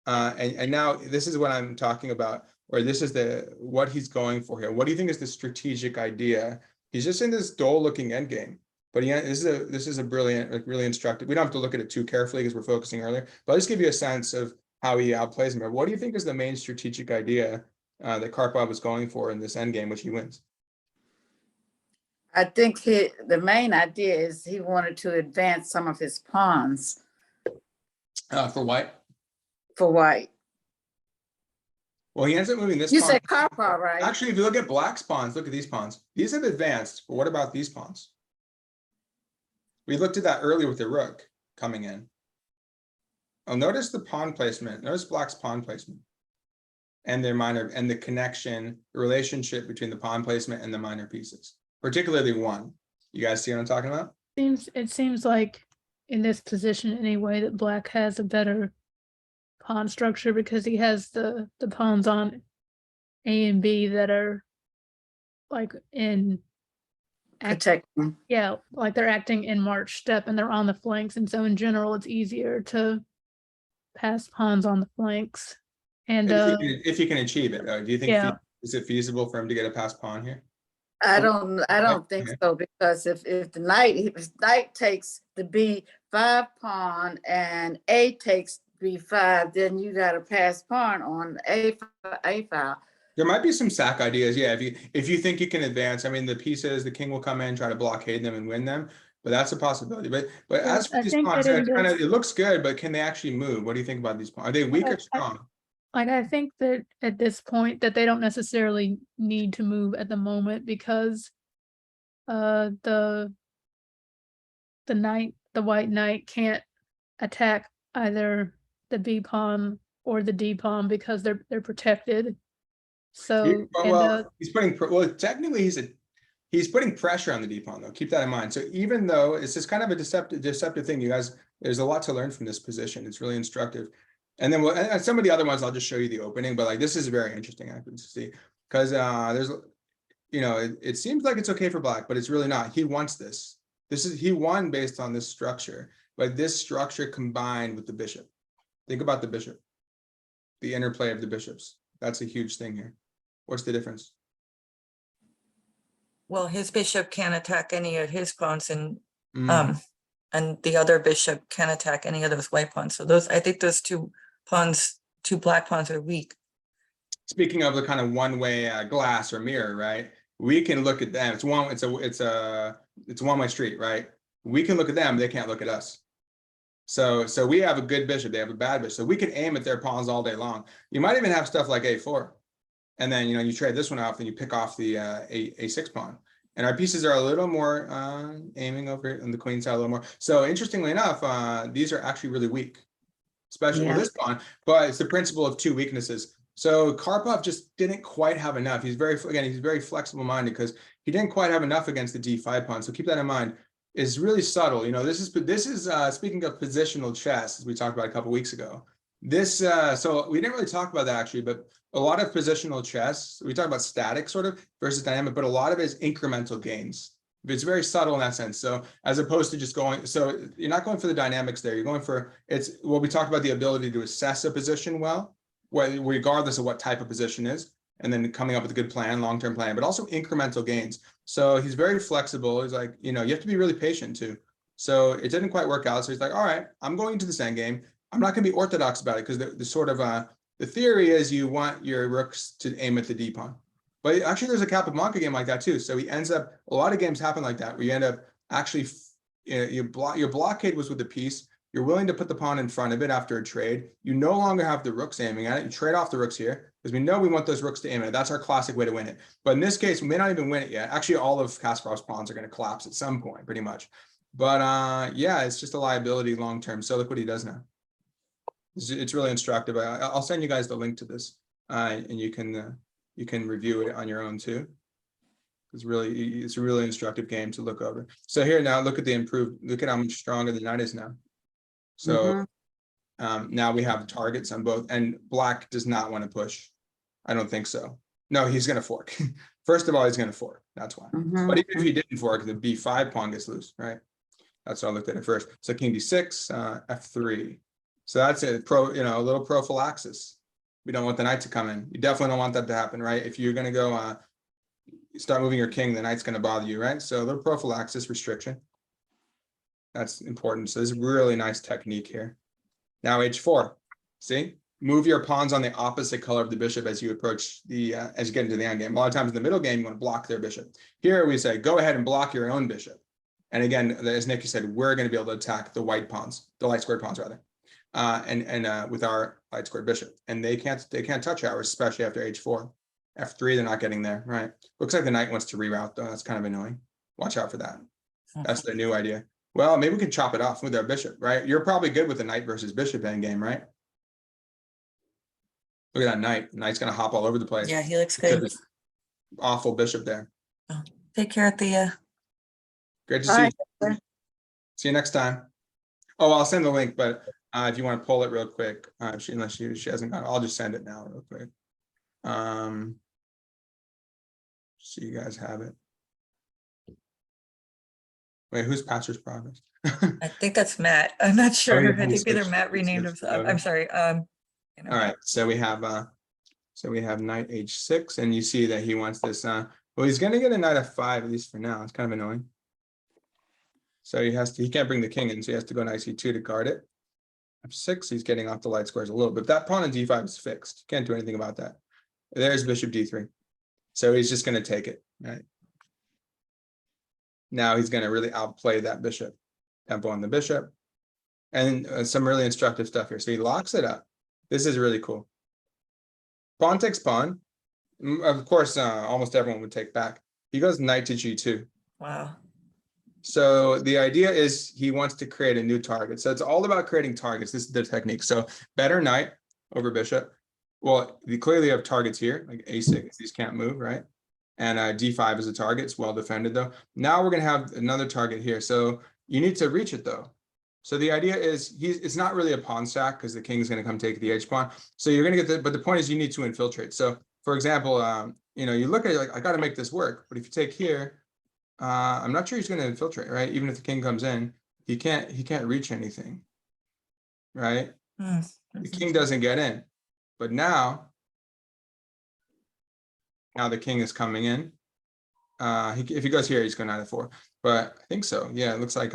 And now this is what I'm talking about, or this is what he's going for here. What do you think is the strategic idea? He's just in this dull looking endgame, but this is a brilliant, like really instructive. We don't have to look at it too carefully because we're focusing earlier, but I'll just give you a sense of how he outplays him. What do you think is the main strategic idea that Karpov was going for in this endgame, which he wins? I think the main idea is he wanted to advance some of his pawns. For white? For white. Well, he ends up moving this You pawn. said Karpov, right? Actually, if you look at black's pawns, look at these pawns. These have advanced, but what about these pawns? We looked at that earlier with the rook coming in. Oh, notice the pawn placement. Notice black's pawn placement. And their minor, and the connection, the relationship between the pawn placement and the minor pieces. Particularly one. You guys see what I'm talking about? It seems like in this position anyway that black has a better pawn structure because he has the pawns on A and B that are like Protecting. yeah, like they're acting in march step and they're on the flanks, and so in general it's easier to pass pawns on the flanks. And if you can achieve it, though, do you think is it feasible for him to get a pass pawn here? I don't think so, because if the knight takes the B5 pawn and A takes B5, then you got a pass pawn on A file. There might be some sack ideas, yeah. If you think you can advance, I mean, the pieces, the king will come in, try to blockade them and win them, but that's a possibility. But as for these pawns, it looks good, but can they actually move? What do you think about these pawns? Are they weak or strong? I think that at this point that they don't necessarily need to move at the moment because the white knight can't attack either the B pawn or the D pawn because they're protected. So, and Well, he's putting, well, technically he's putting pressure on the D pawn though. Keep that in mind. So even though it's just kind of a deceptive thing, you guys, there's a lot to learn from this position. It's really instructive. And then and some of the other ones, I'll just show you the opening, but like, this is very interesting actually to see, because there's, it seems like it's okay for black, but it's really not. He wants this. He won based on this structure, but this structure combined with the bishop. Think about the bishop, the interplay of the bishops. That's a huge thing here. What's the difference? Well, his bishop can't attack any of his pawns, and Mm. the other bishop can't attack any of those white pawns. So I think those two black pawns are weak. Speaking of the kind of one-way glass or mirror, right? We can look at them. It's a one-way street, right? We can look at them, they can't look at us. So we have a good bishop, they have a bad bishop. So we can aim at their pawns all day long. You might even have stuff like a4. And then, you trade this one off and you pick off the a6 pawn. And our pieces are a little more aiming over on the queen side a little more. So interestingly enough, these are actually really weak, especially with this pawn, but it's the principle of two weaknesses. So Karpov just didn't quite have enough. He's very flexible minded because he didn't quite have enough against the d5 pawn. So keep that in mind. It's really subtle. This is speaking of positional chess, as we talked about a couple weeks ago. So we didn't really talk about that actually, but a lot of positional chess, we talk about static sort of versus dynamic, but a lot of it is incremental gains. It's very subtle in that sense. So as opposed to just so you're not going for the dynamics there. You're going for, we talked about the ability to assess a position well, regardless of what type of position is, and then coming up with a good plan, long-term plan, but also incremental gains. So he's very flexible. He's like, you have to be really patient too. So it didn't quite work out. So he's like, all right, I'm going to this endgame. I'm not going to be orthodox about it because the sort of the theory is you want your rooks to aim at the D pawn. But actually, there's a Capablanca game like that too. So he ends up, a lot of games happen like that, where you end up actually, your blockade was with the piece. You're willing to put the pawn in front of it after a trade. You no longer have the rooks aiming at it. You trade off the rooks here because we know we want those rooks to aim at it. That's our classic way to win it. But in this case, we may not even win it yet. Actually, all of Kasparov's pawns are going to collapse at some point, pretty much. But yeah, it's just a liability long term. So look what he does now. It's really instructive. I'll send you guys the link to this, and you can review it on your own too. It's a really instructive game to look over. So here now, look at the improved. Look at how much stronger the knight is now. So now we have targets on both, and black does not want to push. I don't think so. No, he's going to fork. First of all, he's going to fork. That's why. But even if he didn't fork, the b5 pawn gets loose, right? That's what I looked at it first. So king d6, f3. So that's a little prophylaxis. We don't want the knight to come in. You definitely don't want that to happen, right? If you're going to go start moving your king, the knight's going to bother you, right? So a little prophylaxis restriction. That's important. So this is really nice technique here. Now h4. See, move your pawns on the opposite color of the bishop as you approach as you get into the endgame. A lot of times in the middle game, you want to block their bishop. Here we say, go ahead and block your own bishop. And again, as Nikki said, we're going to be able to attack the white pawns, the light squared pawns rather, with our light squared bishop. And they can't touch ours, especially after h4. f3, they're not getting there, right? Looks like the knight wants to reroute though. That's kind of annoying. Watch out for that. That's the new idea. Well, maybe we can chop it off with our bishop, right? You're probably good with the knight versus bishop endgame, right? Look at that knight. The knight's going to hop all over the place. Yeah, he looks good. Awful bishop there. Oh, take care, Thea. Great to see you. See you next time. Oh, I'll send the link, but if you want to pull it real quick, unless she hasn't got it, I'll just send it now real quick. So you guys have it. Wait, who's Pastor's Progress? I think that's Matt. I'm not sure. yeah, I think either Matt renamed himself. I'm sorry. All right, so we have knight h6, and you see that he wants this. Well, he's going to get a knight f5 at least for now. It's kind of annoying. So he can't bring the king in, so he has to go knight c2 to guard it. f6, he's getting off the light squares a little bit. That pawn on d5 is fixed. Can't do anything about that. There's bishop d3. So he's just going to take it, right? Now he's going to really outplay that bishop. Tempo on the bishop. And some really instructive stuff here. So he locks it up. This is really cool. Pawn takes pawn. Of course, almost everyone would take back. He goes knight to g2. Wow. So the idea is he wants to create a new target. So it's all about creating targets. This is the technique. So better knight over bishop. well, you clearly have targets here, like a6, these can't move, right? And d5 is a target, it's well defended though. Now we're gonna have another target here, so you need to reach it though. So the idea is it's not really a pawn stack because the king's gonna come take the h pawn. So you're gonna get but the point is you need to infiltrate. So for example, you know, you look at it like, I gotta make this work, but if you take here, I'm not sure he's gonna infiltrate, right? Even if the king comes in, he can't reach anything, right? The king doesn't get in, but now the king is coming in. If he goes here, he's going knight f4. But I think so. Yeah, it looks like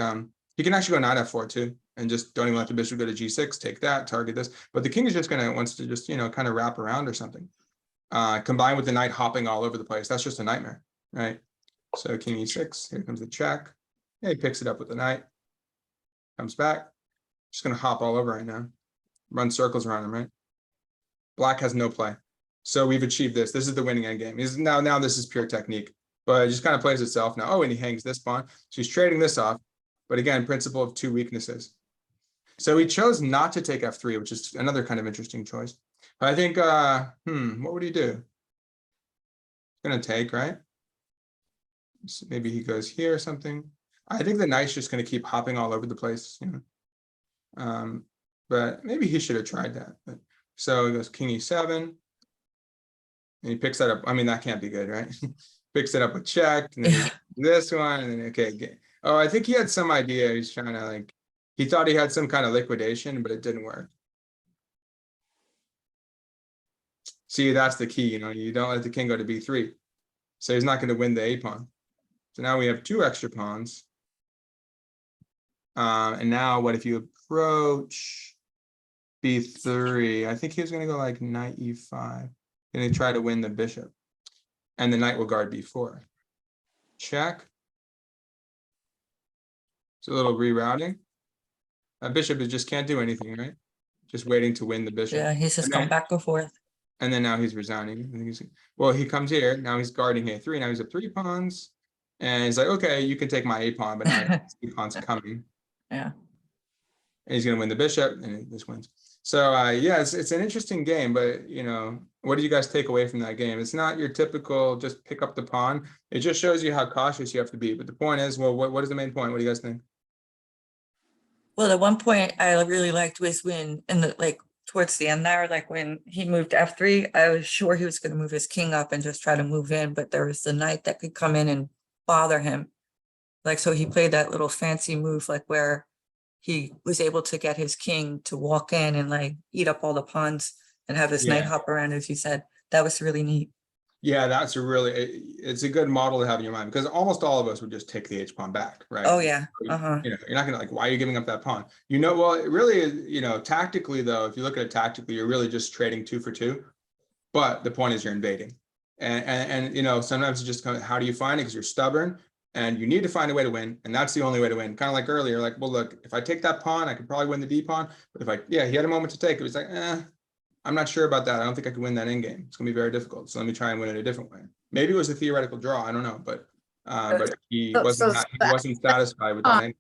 he can actually go knight f4 too, and just don't even let the bishop go to g6. Take that, target this. But the king is just wants to just kind of wrap around or something. Combined with the knight hopping all over the place, that's just a nightmare, right? So king e6. Here comes the check. Yeah, he picks it up with the knight. Comes back. Just going to hop all over right now. Run circles around him, right? Black has no play. So we've achieved this. This is the winning endgame. Now this is pure technique, but it just kind of plays itself now. Oh, and he hangs this pawn. So he's trading this off. But again, principle of two weaknesses. So he chose not to take f3, which is another kind of interesting choice. But I think, what would he do? He's going to take, right? So maybe he goes here or something. I think the knight's just going to keep hopping all over the place. But maybe he should have tried that. But, so he goes king e7. And he picks that up. I mean, that can't be good, right? Picks it up with check. And then this one. And then, okay. Oh, I think he had some idea. He's trying to he thought he had some kind of liquidation, but it didn't work. See, that's the key. You don't let the king go to b3. So he's not going to win the a pawn. So now we have two extra pawns. And now what if you approach b3? I think he was going to go like knight e5. Going to try to win the bishop. And the knight will guard b4. Check. It's a little rerouting. That bishop just can't do anything, right? Just waiting to win the bishop. Yeah, he's just going back and forth. And then now he's resigning. I think well, he comes here. Now he's guarding a3. Now he's at 3 pawns. And he's like, okay, you can take my a pawn, but now 2 pawns coming. Yeah. And he's going to win the bishop, and this wins. So, yeah, it's an interesting game, but, what do you guys take away from that game? It's not your typical just pick up the pawn. It just shows you how cautious you have to be. But the point is, well, what is the main point? What do you guys think? Well, the one point I really liked was when towards the end there, like when he moved to f3, I was sure he was going to move his king up and just try to move in, but there was the knight that could come in and bother him. So he played that little fancy move, where he was able to get his king to walk in and eat up all the pawns and have this knight hop around, as you said. That was really neat. Yeah, that's it's a good model to have in your mind, because almost all of us would just take the h pawn back, right? Oh yeah. You're not gonna why are you giving up that pawn? Well, it really is, tactically though, if you look at it tactically, you're really just trading 2 for 2. But the point is you're invading. And sometimes it's just how do you find it? Because you're stubborn and you need to find a way to win. And that's the only way to win. Kind of like earlier, well, look, if I take that pawn, I could probably win the d pawn. But he had a moment to take it. It was I'm not sure about that. I don't think I could win that end game. It's going to be very difficult. So let me try and win it a different way. Maybe it was a theoretical draw. I don't know, but he wasn't satisfied with that end.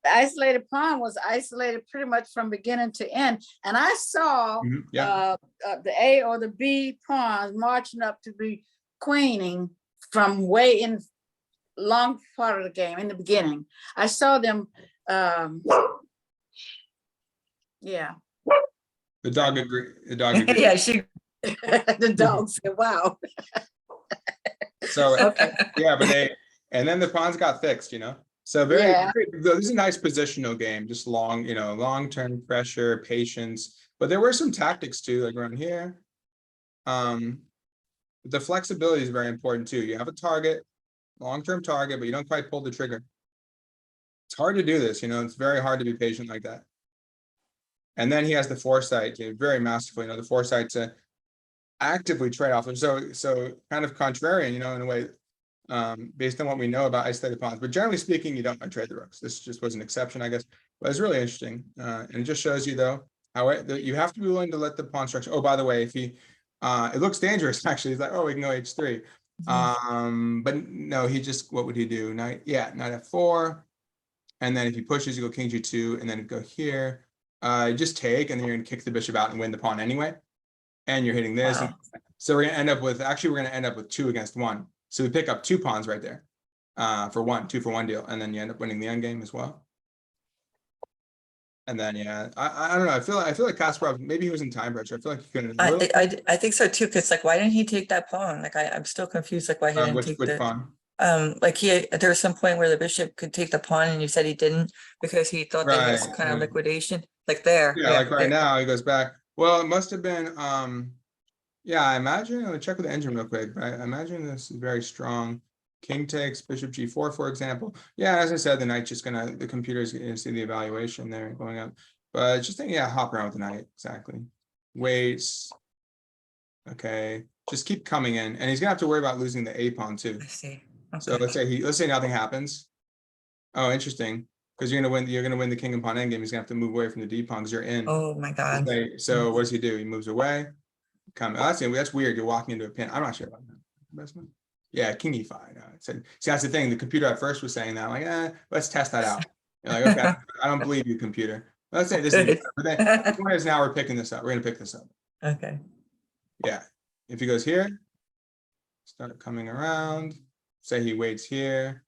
The isolated pawn was isolated pretty much from beginning to end. And I saw the A or the B pawns marching up to be queening from way in long part of the game in the beginning. I saw them. Yeah. The dog agreed. The dog agreed. Yeah, she. The dog said, "Wow." So but and then the pawns got fixed. So very this is a nice positional game, just long-term pressure, patience. But there were some tactics too, like around here. The flexibility is very important too. You have a target, long-term target, but you don't quite pull the trigger. It's hard to do this, it's very hard to be patient like that. And then he has the foresight, very masterful, the foresight to actively trade off. And so kind of contrarian, in a way, based on what we know about isolated pawns. But generally speaking, you don't want to trade the rooks. This just was an exception, I guess. But it's really interesting. And it just shows you, though, how you have to be willing to let the pawn structure. Oh, by the way, if he, it looks dangerous, actually. He's like, oh, we can go h3. But no, what would he do? Knight f4. And then if he pushes, you go king g2, and then go here. Just take, and then you're going to kick the bishop out and win the pawn anyway. and you're hitting this. Wow. So we're gonna end up with, actually, we're gonna end up with 2 against 1. So we pick up 2 pawns right there, for 1, 2 for 1 deal, and then you end up winning the end game as well. And then yeah, I don't know. I feel like Kasparov, maybe he was in time pressure. I feel like he couldn't. I think so too, because like, why didn't he take that pawn? Like, I'm still confused, like, why he didn't take which the pawn? like there was some point where the bishop could take the pawn, and you said he didn't because he thought that he was Right. kind of liquidation, like there. Yeah, like right there. now he goes back. Well, it must have been yeah, I imagine, let me check with the engine real quick, but I imagine this is very strong. King takes bishop g4, for example. Yeah, as I said, the knight's just gonna, the computer's gonna see the evaluation there going up. But just think, yeah, hop around with the knight, exactly. Waits. Okay, just keep coming in, and he's gonna have to worry about losing the a pawn too. I see. So Okay. let's say nothing happens. Oh, interesting. Because you're gonna win the king and pawn endgame. He's gonna have to move away from the d pawn because you're in. Oh my God. So what does he do? He moves away. That's weird. You're walking into a pin. I'm not sure about that. Investment. Yeah, king e5. No, see, that's the thing. The computer at first was saying that, like, let's test that out. You're like, okay, I don't believe you, computer. Let's say this is. The point is now we're picking this up. We're gonna pick this up. Okay. Yeah. If he goes here, start coming around. Say he waits here.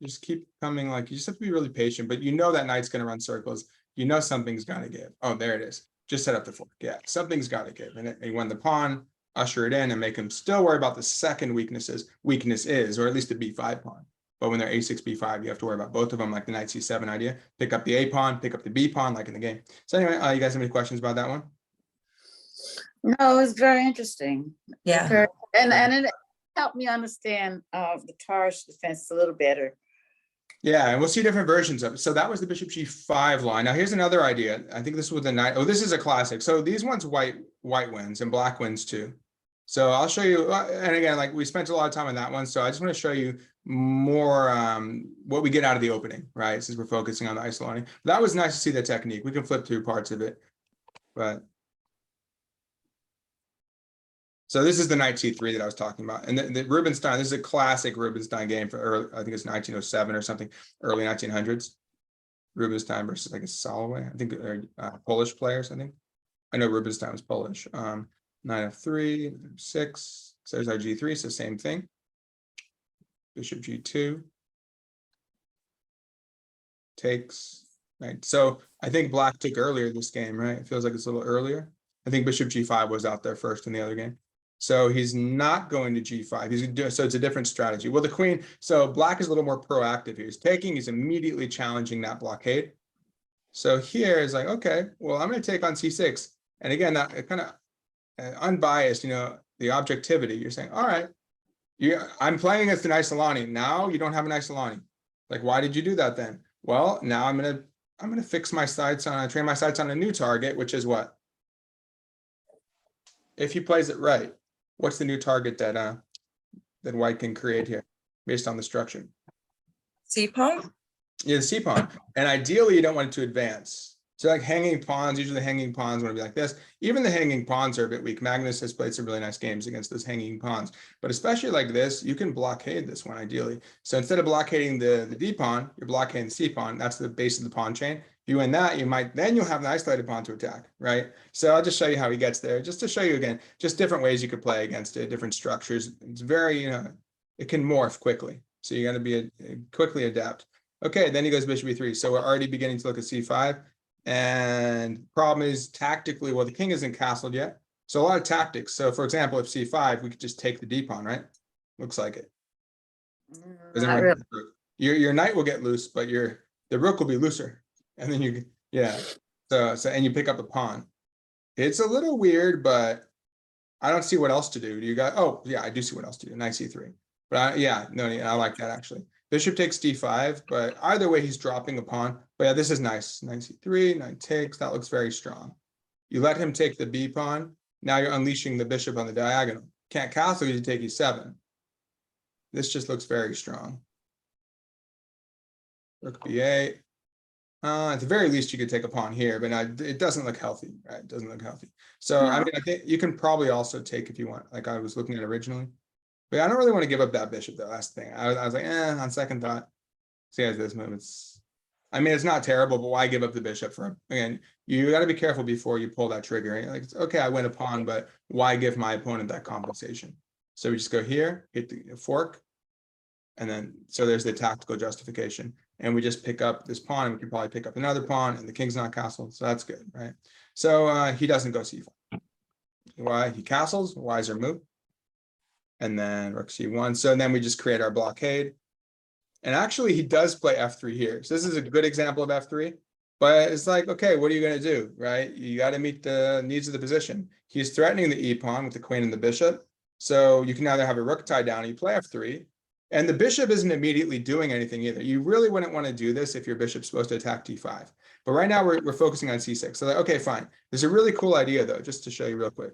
Just keep coming. Like, you just have to be really patient. But you know that knight's gonna run circles. You know something's gotta give. Oh, there it is. Just set up the fork. Yeah, something's got to give. And he won the pawn, usher it in, and make him still worry about the second weakness is, or at least the b5 pawn. But when they're a6, b5, you have to worry about both of them, like the knight c7 idea. Pick up the a pawn, pick up the b pawn, like in the game. So anyway, you guys have any questions about that one? No, it's very interesting. Yeah. And it helped me understand the Tarrasch defense a little better. Yeah, and we'll see different versions of it. So that was the bishop g5 line. Now here's another idea. I think this was the knight. Oh, this is a classic. So these ones white wins and black wins too. So I'll show you. And again, like, we spent a lot of time on that one. So I just want to show you more what we get out of the opening, right? Since we're focusing on the Isolani. That was nice to see the technique. We can flip through parts of it, but. So this is the knight c3 that I was talking about. And the Rubinstein, this is a classic Rubinstein game for early, I think it's 1907 or something, early 1900s. Rubinstein versus, like, a Soloway. I think they're Polish players, I think. I know Rubinstein was Polish. Knight f3, 6. So there's our g3, so same thing. Bishop g2. Takes. Right. So I think black took earlier this game, right? It feels like it's a little earlier. I think bishop g5 was out there first in the other game. So he's not going to g5. He's going to do, so it's a different strategy. Well, the queen, so black is a little more proactive here. He's taking, he's immediately challenging that blockade. So here is like, okay, well, I'm going to take on c6. And again, that kind of unbiased, the objectivity. You're saying, all right, I'm playing against an Isolani. Now you don't have an Isolani. Like, why did you do that then? Well, now I'm gonna fix my sights on, train my sights on a new target, which is what? If he plays it right, what's the new target that white can create here based on the structure? C pawn? Yeah, the C pawn. And ideally you don't want it to advance. So like hanging pawns, usually hanging pawns want to be like this. Even the hanging pawns are a bit weak. Magnus has played some really nice games against those hanging pawns, but especially like this, you can blockade this one ideally. So instead of blockading the D pawn, you're blockading the C pawn. That's the base of the pawn chain. If you win that, then you'll have an isolated pawn to attack, right? So I'll just show you how he gets there, just to show you again, just different ways you could play against it, different structures. It's very, it can morph quickly. So you got to be quickly adapt. Okay, then he goes bishop e3. So we're already beginning to look at c5. And problem is tactically, well, the king isn't castled yet. So a lot of tactics. So for example, if c5, we could just take the d pawn, right? Looks like it. Really. Your knight will get loose, but the rook will be looser. And then so and you pick up a pawn. It's a little weird, but I don't see what else to do. Do you got? Oh yeah, I do see what else to do. Knight c3. But I like that actually. Bishop takes d5, but either way, he's dropping a pawn. But yeah, this is nice. Knight c3, knight takes. That looks very strong. You let him take the b pawn. Now you're unleashing the bishop on the diagonal. Can't castle, you take e7. This just looks very strong. Rook b8. At the very least, you could take a pawn here, but it doesn't look healthy, right? It doesn't look healthy. So No. I mean, I think you can probably also take if you want, like I was looking at originally. But I don't really want to give up that bishop though. That's the thing. I was like, on second thought. See, as this move, I mean, it's not terrible, but why give up the bishop for, again, you got to be careful before you pull that trigger. Like, it's okay, I win a pawn, but why give my opponent that compensation? So we just go here, hit the fork, and then, so there's the tactical justification. And we just pick up this pawn, and we can probably pick up another pawn, and the king's not castled, so that's good, right? So he doesn't go c5. Why? He castles, wiser move. And then rook c1. So then we just create our blockade. And actually, he does play f3 here. So this is a good example of f3. But it's like, okay, what are you going to do, right? You got to meet the needs of the position. He's threatening the e-pawn with the queen and the bishop. So you can either have a rook tied down, and you play f3. And the bishop isn't immediately doing anything either. You really wouldn't want to do this if your bishop's supposed to attack d5. But right now, we're focusing on c6. So like, okay, fine. There's a really cool idea, though, just to show you real quick.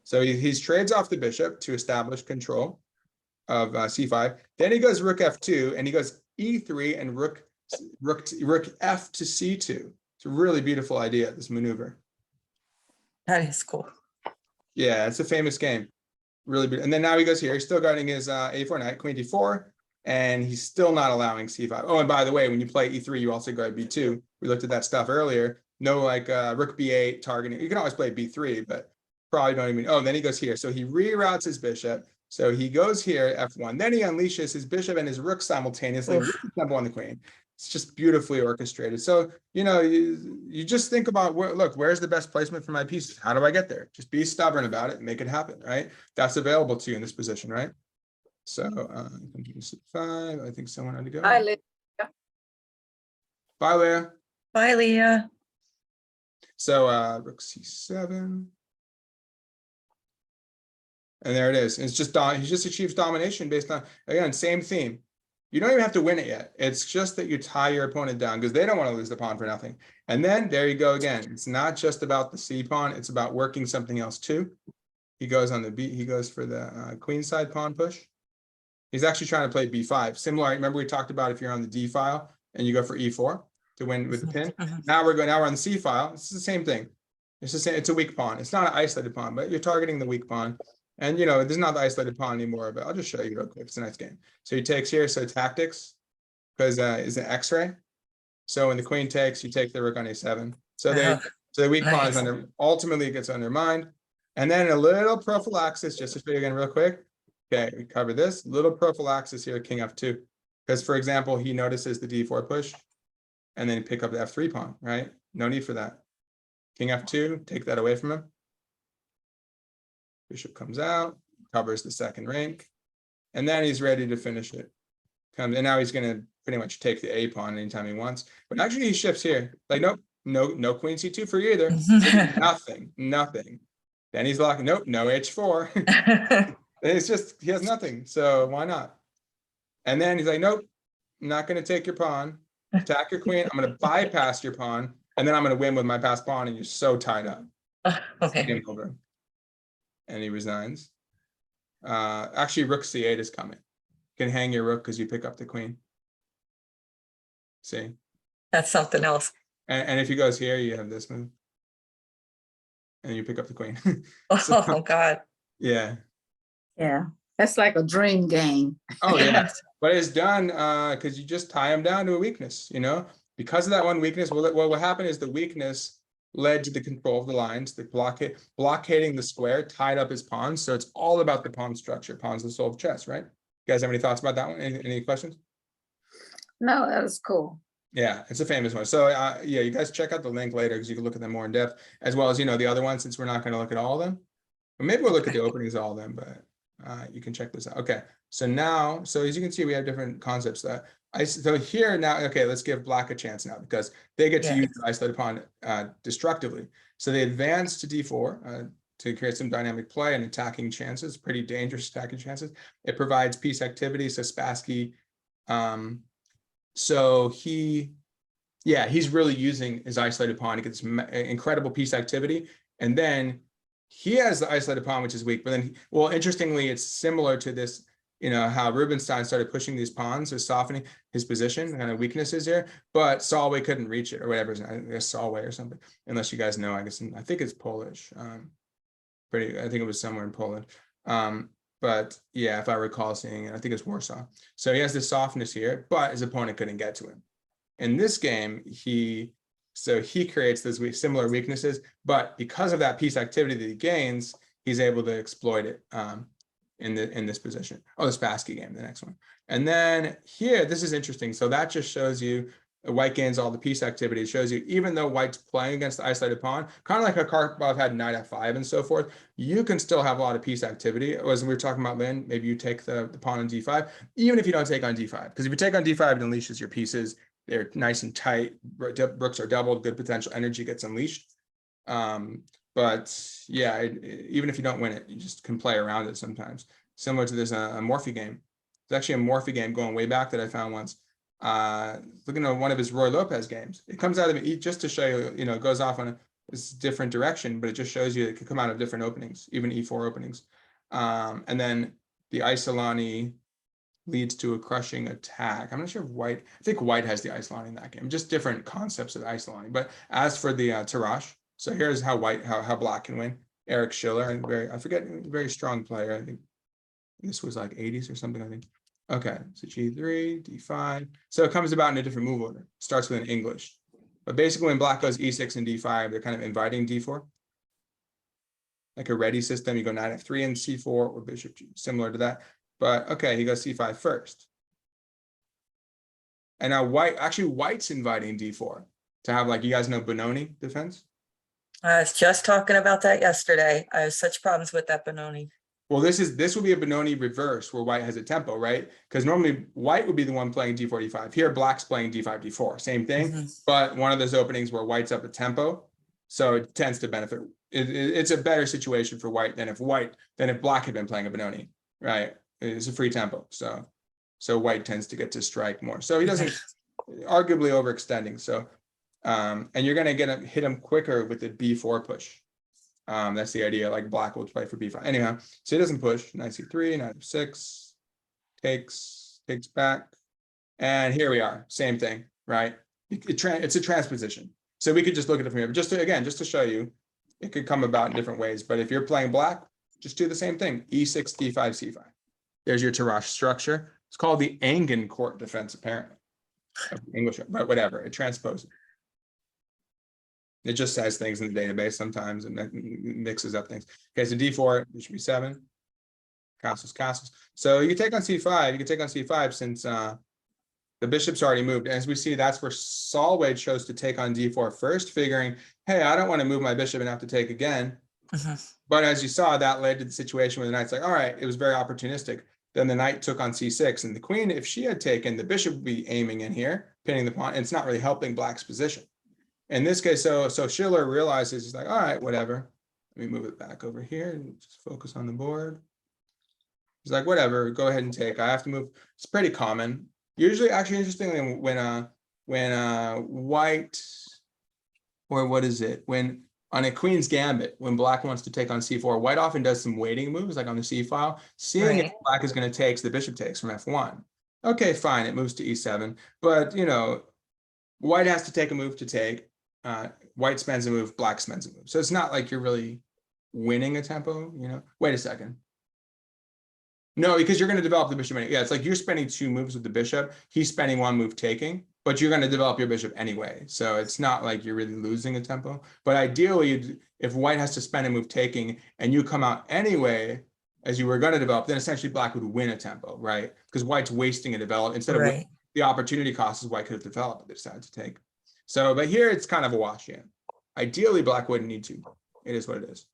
So he trades off the bishop to establish control of c5. Then he goes rook f2, and he goes e3 and rook f to c2. It's a really beautiful idea, this maneuver. That is cool. Yeah, it's a famous game. Really beautiful. And then now he goes here. He's still guarding his a4 knight, queen d4, and he's still not allowing c5. Oh, and by the way, when you play e3, you also guard b2. We looked at that stuff earlier. No, like rook b8 targeting. You can always play b3, but probably don't even. Oh, then he goes here. So he reroutes his bishop. So he goes here, f1. Then he unleashes his bishop and his rook simultaneously with the tempo on the queen. It's just beautifully orchestrated. So, you know, you just think about, look, where's the best placement for my pieces? How do I get there? Just be stubborn about it and make it happen, right? That's available to you in this position, right? So, c5, I think someone had to go. Hi, Leah. Bye, Leah. Bye, Leah. So, rook c7. And there it is. It's just, he just achieves domination based on, again, same theme. You don't even have to win it yet. It's just that you tie your opponent down because they don't want to lose the pawn for nothing. And then there you go again. It's not just about the c pawn. It's about working something else too. He goes on the b. He goes for the queen side pawn push. He's actually trying to play b5. Similar. Remember we talked about if you're on the d file and you go for e4 to win with the pin. Now we're on the c file. It's the same thing. It's the same. It's a weak pawn. It's not an isolated pawn, but you're targeting the weak pawn. And, you know, this is not the isolated pawn anymore, but I'll just show you real quick. It's a nice game. So he takes here. So tactics, because is an X-ray. So when the queen takes, you take the rook on a7. So the weak pawn is ultimately it gets undermined. And then a little prophylaxis, just to show you again real quick. Okay, we cover this. Little prophylaxis here, king f2. Because, for example, he notices the d4 push. And then pick up the f3 pawn, right? No need for that. King f2, take that away from him. Bishop comes out, covers the second rank, and then he's ready to finish it. And now he's going to pretty much take the a pawn anytime he wants. But actually, he shifts here. Like, nope, no queen c2 for you either. Nothing. Then he's locking. Nope, no h4. It's just he has nothing. So why not? And then he's like, nope, I'm not going to take your pawn. Attack your queen. I'm going to bypass your pawn, and then I'm going to win with my passed pawn, and you're so tied up. Okay. Game over. And he resigns. Actually, rook c8 is coming. You can hang your rook because you pick up the queen. See? That's something else. And if he goes here, you have this move. And you pick up the queen. Oh, God. Yeah. Yeah, that's like a dream game. Oh, yeah. But it's done because you just tie him down to a weakness, you know? Because of that one weakness, what will happen is the weakness led to the control of the lines, the blockading the square, tied up his pawns. So it's all about the pawn structure. Pawns the soul of chess, right? You guys have any thoughts about that one? Any questions? No, that was cool. Yeah, it's a famous one. So yeah, you guys check out the link later because you can look at them more in depth, as well as, you know, the other ones, since we're not going to look at all of them. But maybe we'll look at the openings of all of them, but you can check this out. Okay, so now, so as you can see, we have different concepts. So here now, okay, let's give black a chance now because they get to use the isolated pawn destructively. So they advance to d4 to create some dynamic play and attacking chances, pretty dangerous attacking chances. It provides piece activity. So Spassky, so he's really using his isolated pawn to get this incredible piece activity. And then he has the isolated pawn, which is weak. But then, well, interestingly, it's similar to this, you know, how Rubinstein started pushing these pawns, so softening his position, kind of weaknesses here. But Solway couldn't reach it, or whatever. I guess Solway or something. Unless you guys know, I think it's Polish. I think it was somewhere in Poland. But yeah, if I recall seeing it, I think it's Warsaw. So he has this softness here, but his opponent couldn't get to him. In this game, he creates those similar weaknesses, but because of that piece activity that he gains, he's able to exploit it in this position. Oh, the Spassky game, the next one. And then here, this is interesting. So that just shows you white gains all the piece activity. It shows you, even though white's playing against the isolated pawn, kind of like a Karpov had knight f5 and so forth, you can still have a lot of piece activity. As we were talking about, Lynn, maybe you take the pawn on d5, even if you don't take on d5. Because if you take on d5, it unleashes your pieces. They're nice and tight. Rooks are doubled. Good potential energy gets unleashed. But yeah, even if you don't win it, you just can play around it sometimes. Similar to this a Morphy game. It's actually a Morphy game going way back that I found once. Looking at one of his Roy Lopez games. It comes out of it just to show you, it goes off on this different direction, but it just shows you it can come out of different openings, even E4 openings. And then the Isolani leads to a crushing attack. I'm not sure if white, I think white has the Isolani in that game, just different concepts of the Isolani. But as for the Tarrasch, so here's how black can win. Eric Schiller, and I forget, very strong player. I think this was like 80s or something, I think. Okay, so G3, D5. So it comes about in a different move order. Starts with an English. But basically when black goes E6 and D5, they're kind of inviting D4. Like a ready system, you go knight F3 and C4 or bishop G, similar to that. But okay, he goes C5 first. And now white's inviting D4 to have, like, you guys know Benoni defense? I was just talking about that yesterday. I have such problems with that Benoni. Well, this would be a Benoni reverse where white has a tempo, right? Because normally white would be the one playing D4, D5. Here, black's playing D5, D4. Same thing, but one of those openings where white's up a tempo. So it tends to benefit. It's a better situation for white than if black had been playing a Benoni, right? It's a free tempo. So white tends to get to strike more. So he doesn't, arguably overextending. So, and you're going to hit him quicker with the B4 push. That's the idea. Like black will play for B5. Anyhow, so he doesn't push. Knight C3, knight F6, takes back. And here we are. Same thing, right? It's a transposition. So we could just look at it from here. But just to show you, it could come about in different ways. But if you're playing black, just do the same thing. E6, D5, C5. There's your Tarrasch structure. It's called the Angan court defense, apparently. English, but whatever. It transposes. It just says things in the database sometimes and mixes up things. Okay, so D4, it should be 7. Castles. So you can take on C5. You can take on C5 since the bishop's already moved. As we see, that's where Solway chose to take on D4 first, figuring, hey, I don't want to move my bishop and have to take again. But as you saw, that led to the situation where the knight's like, all right, it was very opportunistic. Then the knight took on C6, and the queen, if she had taken, the bishop would be aiming in here, pinning the pawn, and it's not really helping black's position. In this case, so Schiller realizes, he's like, all right, whatever. Let me move it back over here and just focus on the board. He's like, whatever, go ahead and take. I have to move. It's pretty common. Usually, actually, interestingly, when white, or what is it? When on a queen's gambit, when black wants to take on C4, white often does some waiting moves, like on the C file, seeing if black is going to take, so the bishop takes from F1. Okay, fine, it moves to E7. But, white has to take a move to take. White spends a move, black spends a move. So it's not like you're really winning a tempo, Wait a second. No, because you're going to develop the bishop. Yeah, it's like you're spending 2 moves with the bishop. He's spending 1 move taking, but you're going to develop your bishop anyway. So it's not like you're really losing a tempo. But ideally, if white has to spend a move taking and you come out anyway, as you were going to develop, then essentially black would win a tempo, right? Because white's wasting a develop instead of the opportunity cost is white could have developed, but they decided to take. So, but here it's kind of a wash in. Ideally, black wouldn't need to. It is what it is.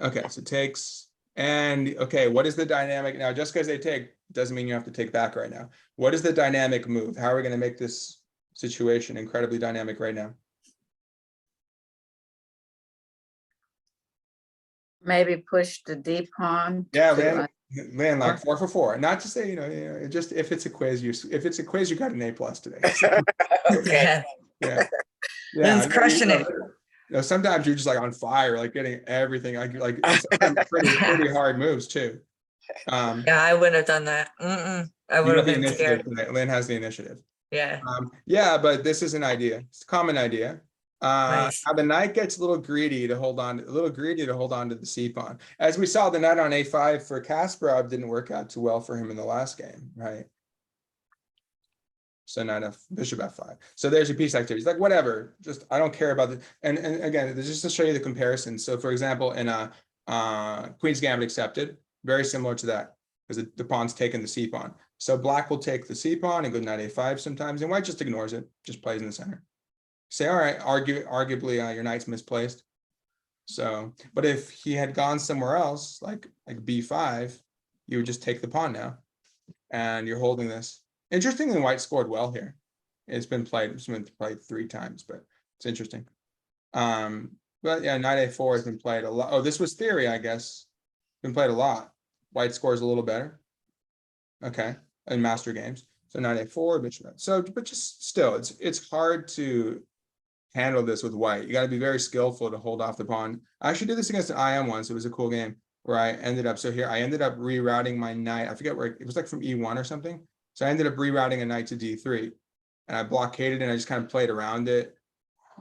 Okay, so takes. And okay, what is the dynamic now? Just because they take doesn't mean you have to take back right now. What is the dynamic move? How are we going to make this situation incredibly dynamic right now? Maybe push the D pawn. Yeah, land like 4 for 4. Not to say, just if it's a quiz, you got an A+ today. Okay. Yeah. Lynn's crushing it. Sometimes you're just like on fire, like getting everything, like it's pretty hard moves too. Yeah, I wouldn't have done that. I would have been scared. Lynn has the initiative. Yeah. Yeah, but this is an idea. It's a common idea. Nice. Now the knight gets a little greedy to hold on to the C pawn. As we saw, the knight on A5 for Kasparov didn't work out too well for him in the last game, right? So bishop f5. So there's your piece activities, like whatever, just, I don't care about it. And again, this is just to show you the comparison. So for example, in a Queen's Gambit accepted, very similar to that, because the pawn's taken the C pawn. So black will take the C pawn and go knight a5 sometimes, and white just ignores it, just plays in the center. Say, all right, arguably your knight's misplaced. So, but if he had gone somewhere else, like b5, you would just take the pawn now, and you're holding this. Interestingly, white scored well here. It's been played 3 times, but it's interesting. But yeah, knight a4 has been played a lot. Oh, this was theory, I guess. Been played a lot. White scores a little better. Okay, in master games. So knight a4, bishop. So, but just still, it's hard to handle this with white. You got to be very skillful to hold off the pawn. I actually did this against an IM once. It was a cool game where I ended up, so here I ended up rerouting my knight. I forget where it was, like from e1 or something. So I ended up rerouting a knight to d3, and I blockaded and I just kind of played around it,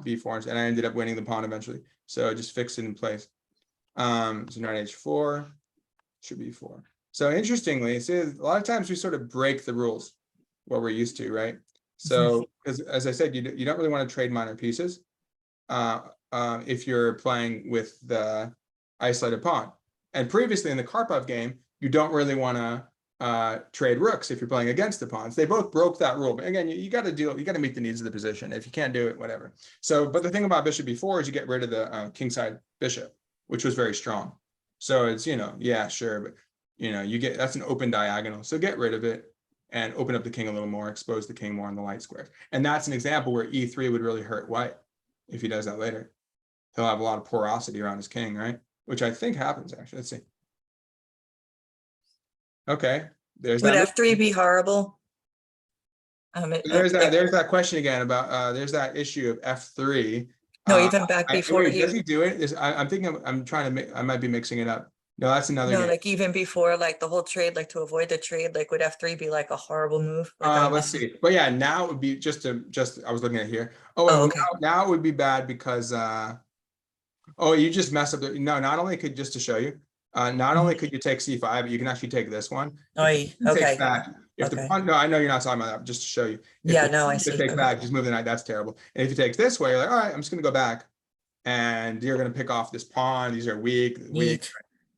b4, and I ended up winning the pawn eventually. So I just fixed it in place. So knight h4, should be 4. So interestingly, see, a lot of times we sort of break the rules, what we're used to, right? So, as I said, you don't really want to trade minor pieces if you're playing with the isolated pawn. And previously in the Karpov game, you don't really want to trade rooks if you're playing against the pawns. They both broke that rule. But again, you got to meet the needs of the position. If you can't do it, whatever. So, but the thing about bishop b4 is you get rid of the kingside bishop, which was very strong. So it's, yeah, sure, but you get, that's an open diagonal. So get rid of it and open up the king a little more, expose the king more on the light squares. And that's an example where e3 would really hurt white if he does that later. He'll have a lot of porosity around his king, right? Which I think happens, actually. Let's see. Okay, there's Would that. f3 be horrible? There's that question again about there's that issue of f3. No, even back before wait, does he do it? I'm thinking I'm trying to make, I might be mixing it up. No, that's another game. like even before, like the whole trade, like to avoid the trade, like would f3 be like a horrible move? Let's see. But yeah, now it would be just I was looking at here. Oh, okay. now it would be bad because oh, you just messed up. No, not only could, just to show you, not only could you take c5, but you can actually take this one. Okay. If the pawn, no, I know you're not talking about that, just to show you. Yeah, no, I see. Take back, just move the knight, that's terrible. And if you take this way, you're like, all right, I'm just gonna go back, and you're gonna pick off this pawn. These are weak,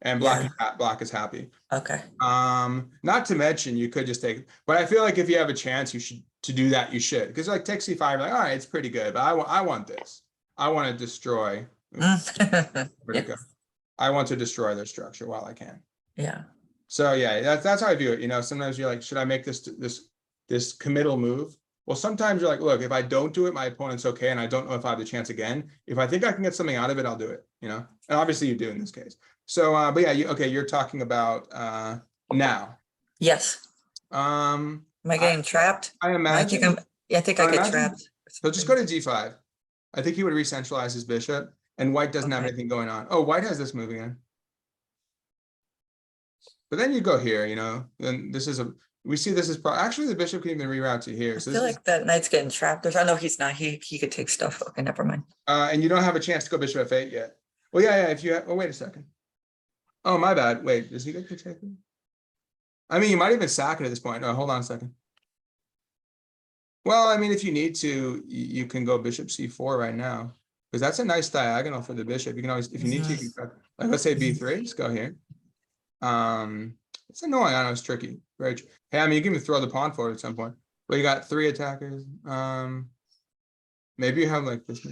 and black is happy. Okay. Not to mention you could just take, but I feel like if you have a chance, you should do that. You should, because like take c5, you're like, all right, it's pretty good, but I want this. I want to destroy. Where'd it go? I want to destroy their structure while I can. Yeah. So yeah, that's how I view it. Sometimes you're like, should I make this committal move? Well, sometimes you're like, look, if I don't do it, my opponent's okay, and I don't know if I have the chance again. If I think I can get something out of it, I'll do it. And obviously you do in this case. So, but yeah, you're talking about now. Yes. Am I getting trapped? I imagine. I think I get trapped. So just go to d5. I think he would re-centralize his bishop, and white doesn't have anything going on. Oh, white has this move again. But then you go here, then this is we see this is actually the bishop can even reroute to here. So I feel like that knight's getting trapped. I know he's not. He could take stuff. Okay, never mind. And you don't have a chance to go bishop f8 yet. Well, yeah. If you wait a second. Oh, my bad. Wait, does he get to take it? I mean, you might even sack it at this point. No, hold on a second. Well, I mean, if you need to, you can go bishop c4 right now, because that's a nice diagonal for the bishop. You can always, if you need to, you can, like, let's say b3. Let's go here. It's annoying. I know it's tricky. Very. Hey, I mean, you can even throw the pawn forward at some point. But you got 3 attackers. Maybe you have like this.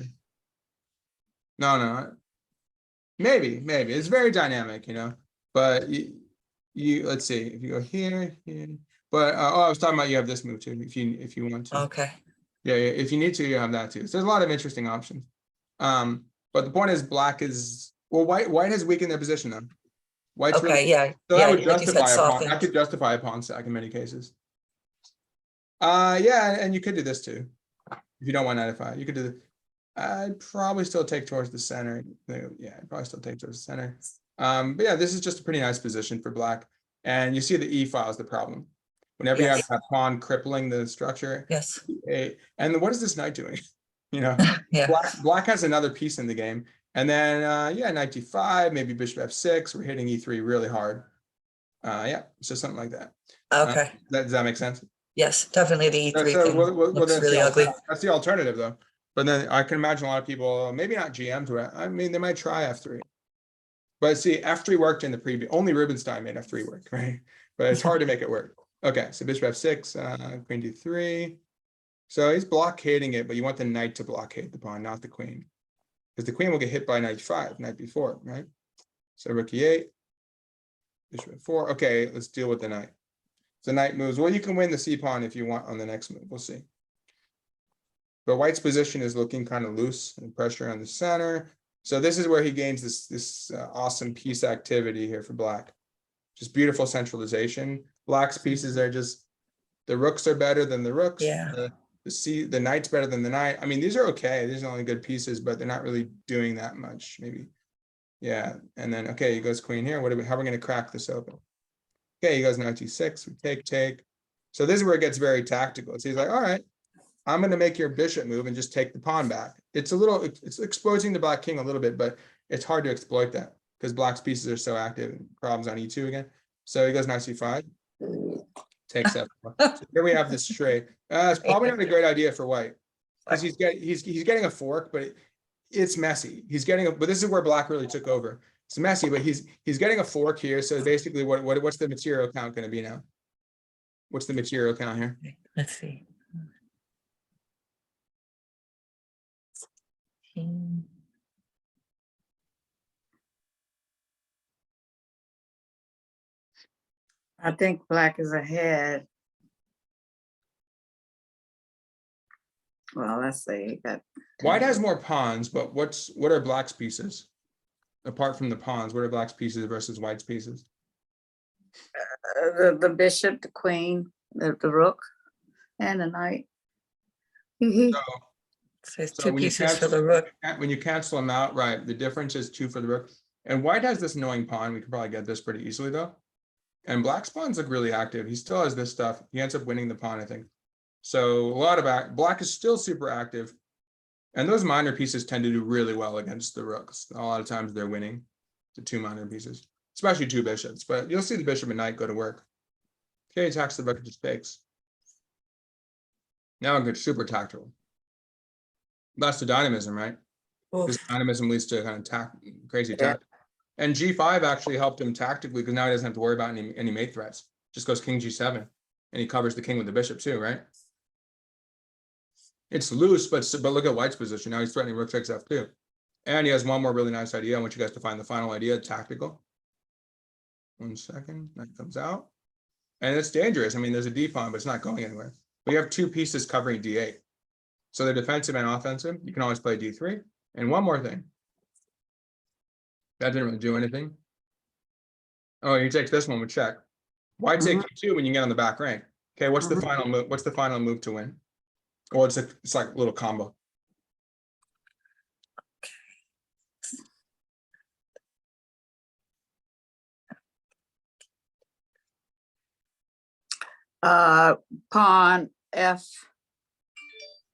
No. Maybe it's very dynamic, But you let's see if you go here. But I was talking about you have this move too. If you want to. Okay. Yeah. If you need to, you have that too. So there's a lot of interesting options. But the point is, black is white has weakened their position though. White's okay. Really, yeah. so that would justify a pawn. That could justify a pawn sack in many cases. Yeah, and you could do this too. If you don't want knight f5, you could do. I'd probably still take towards the center. Yeah, I'd probably still take towards the center. But yeah, this is just a pretty nice position for black. And you see the e file is the problem. Whenever you have that pawn crippling the structure. Yes. And what is this knight doing? Yeah. Black has another piece in the game. And then knight d5, maybe bishop f6. We're hitting e3 really hard. Yeah, so something like that. Okay. Does that make sense? Yes, definitely the E3 So, thing looks that's really ugly. That's the alternative though. But then I can imagine a lot of people, maybe not GM to it. I mean, they might try F3. But see, F3 worked in the previous, only Rubinstein made F3 work, right? But it's hard to make it work. Okay, so bishop F6, queen D3. So he's blockading it, but you want the knight to blockade the pawn, not the queen. Because the queen will get hit by knight 5, knight B4, right? So rook E8, bishop F4. Okay, let's deal with the knight. So knight moves. Well, you can win the C pawn if you want on the next move. We'll see. But white's position is looking kind of loose and pressure on the center. So this is where he gains this awesome piece activity here for black. Just beautiful centralization. Black's pieces are just, the rooks are better than the rooks. Yeah. The knight's better than the knight. I mean, these are okay. These are only good pieces, but they're not really doing that much, maybe. Yeah, and then, okay, he goes queen here. How are we going to crack this open? Okay, he goes knight G6. We take. So this is where it gets very tactical. So he's like, all right, I'm going to make your bishop move and just take the pawn back. It's exposing the black king a little bit, but it's hard to exploit that because black's pieces are so active and problems on E2 again. So he goes knight C5. Takes F4. So here we have this straight. It's probably not a great idea for white because he's getting a fork, but it's messy. But this is where black really took over. It's messy, but he's getting a fork here. So basically, what's the material count going to be now? What's the material count here? Let's see. I think black is ahead. Well, let's see. White has more pawns, but what are black's pieces? Apart from the pawns, what are black's pieces versus white's pieces? The bishop, the queen, the rook, and the knight. So it's two pieces for the rook. When you cancel them out, right, the difference is 2 for the rook. And white has this annoying pawn. We could probably get this pretty easily though. And black's pawns look really active. He still has this stuff. He ends up winning the pawn, I think. So a lot of black is still super active. And those minor pieces tend to do really well against the rooks. A lot of times they're winning the 2 minor pieces, especially 2 bishops. But you'll see the bishop and knight go to work. Okay, attacks the rook, just takes. Now it gets super tactical. That's the dynamism, right? Because dynamism leads to kind of crazy attack. And G5 actually helped him tactically because now he doesn't have to worry about any mate threats. Just goes king G7, and he covers the king with the bishop too, right? It's loose, but look at white's position. Now he's threatening rook takes F2. And he has one more really nice idea. I want you guys to find the final idea, tactical. 1 second, that comes out. And it's dangerous. I mean, there's a D pawn, but it's not going anywhere. But you have 2 pieces covering D8. So they're defensive and offensive. You can always play D3. And one more thing. That didn't really do anything. Oh, he takes this one with check. Why take E2 when you get on the back rank? Okay, what's the final move? What's the final move to win? Well, it's like a little combo. Pawn F.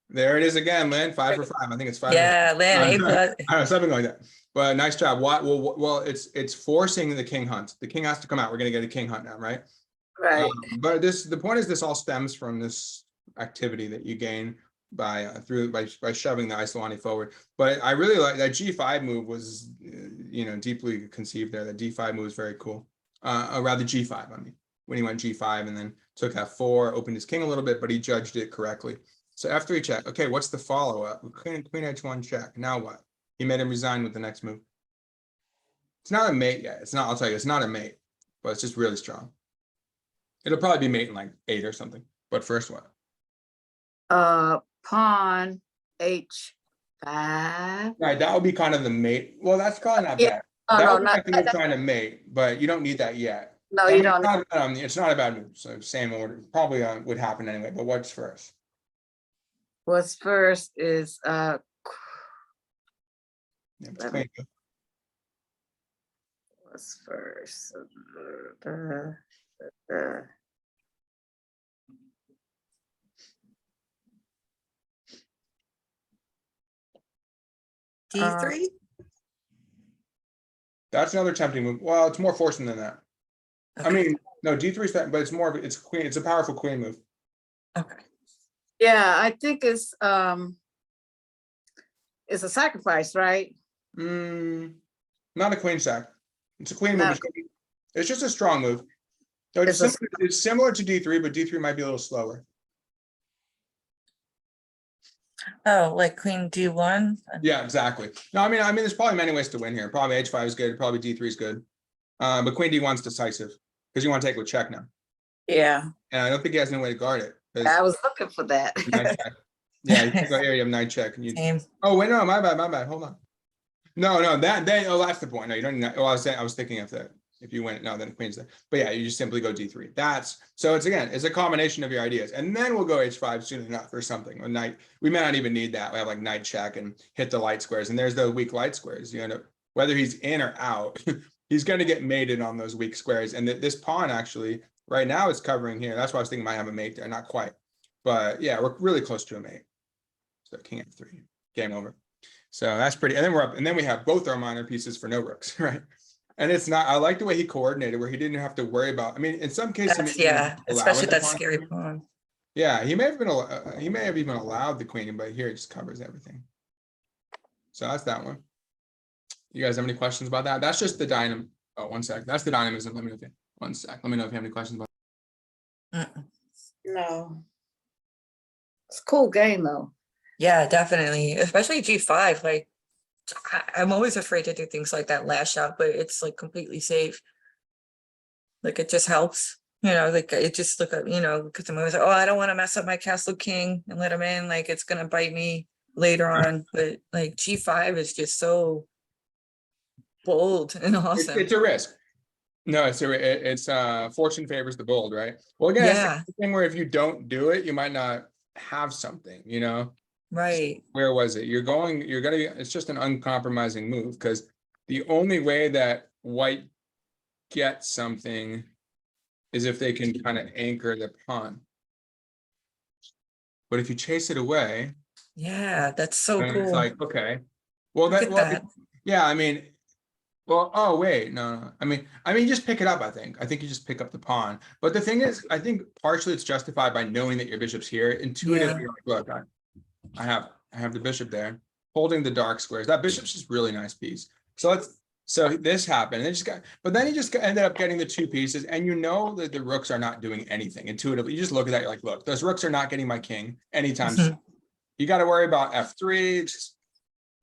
There it is again, Lynn. 5 for 5. I think it's 5. Yeah, Lynn, A+. I don't know, something like that. But nice job. Well, it's forcing the king hunt. The king has to come out. We're gonna get a king hunt now, right? Right. But the point is, this all stems from this activity that you gain by shoving the Isolani forward. But I really like that G5 move was, deeply conceived there. That D5 move was very cool. Rather G5. I mean, when he went G5 and then took F4, opened his king a little bit, but he judged it correctly. So F3 check. Okay, what's the follow up? Queen H1 check. Now what? He made him resign with the next move. It's not a mate yet. It's not. I'll tell you, it's not a mate, but it's just really strong. It'll probably be mate in like 8 or something. But first what? Pawn H5. Right, that would be kind of the mate. Well, that's probably not bad. Oh, that no, would be not like when you're trying to mate, but you don't need that yet. No, I you mean, don't. It's not a bad move. So same order. Probably would happen anyway. But what's first? What's first is Yeah, what's first? D3? That's another tempting move. Well, it's more forcing than that. Okay. I mean, no, D3 is that, but it's more of it's queen. It's a powerful queen move. Okay. Yeah, I think it's a sacrifice, right? Not a queen sack. It's a queen Not move. a- It's just a strong move. So It's a- it's similar to D3, but D3 might be a little slower. Oh, like queen D1? Yeah, exactly. No, I mean, there's probably many ways to win here. Probably H5 is good. Probably D3 is good. But queen D1's decisive because you want to take with check now. Yeah, And I don't think he has any way to guard it. 'Cause I was looking for that. knight check. Yeah, you can go here. You have knight check, and you. Same. Oh wait, no, my bad. Hold on. No, that's the point. No, you don't. Well, I was thinking of that. If you win, no, then queen's there. But yeah, you just simply go D3. So it's a combination of your ideas, and then we'll go H5 soon enough or something. Or knight. We may not even need that. We have like knight check and hit the light squares, and there's the weak light squares. You know, whether he's in or out, he's going to get mated on those weak squares. And this pawn actually right now is covering here. That's why I was thinking might have a mate there. Not quite, but yeah, we're really close to a mate. So king F3, game over. So that's pretty. And then we're up, and then we have both our minor pieces for no rooks, right? And it's not. I like the way he coordinated, where he didn't have to worry about. I mean, in some cases, Yeah, especially that pawn. scary pawn. Yeah, he may have been. He may have even allowed the queen, but here it just covers everything. So that's that one. You guys have any questions about that? That's just the dynamism. Oh, one sec. That's the dynamism. Let me know if you. One sec. Let me know if you have any questions about. No, it's a cool game though. Yeah, definitely. Especially G5. Like, I'm always afraid to do things like that last shot, but it's like completely safe. Like it just helps, like it just look up, because I'm always like, oh, I don't want to mess up my castle king and let him in. Like it's gonna bite me later on. But like G5 is just so bold and awesome. It's a risk. No, it's fortune favors the bold, right? Well, again, it's Yeah, the thing where if you don't do it, you might not have something, right. Where was it? You're gonna, it's just an uncompromising move because the only way that white gets something is if they can kind of anchor the pawn. But if you chase it away, Yeah, that's so then cool. it's like, okay, well, Look at that. yeah, I mean, well, oh wait, no. I mean, just pick it up. I think you just pick up the pawn. But the thing is, I think partially it's justified by knowing that your bishop's here. Intuitively, Yeah. you're like, look, I have the bishop there, holding the dark squares. That bishop's just really nice piece. So this happened. And but then he just ended up getting the two pieces, and you know that the rooks are not doing anything intuitively. You just look at that, you're like, look, those rooks are not getting my king anytime soon. You got to worry about F3, just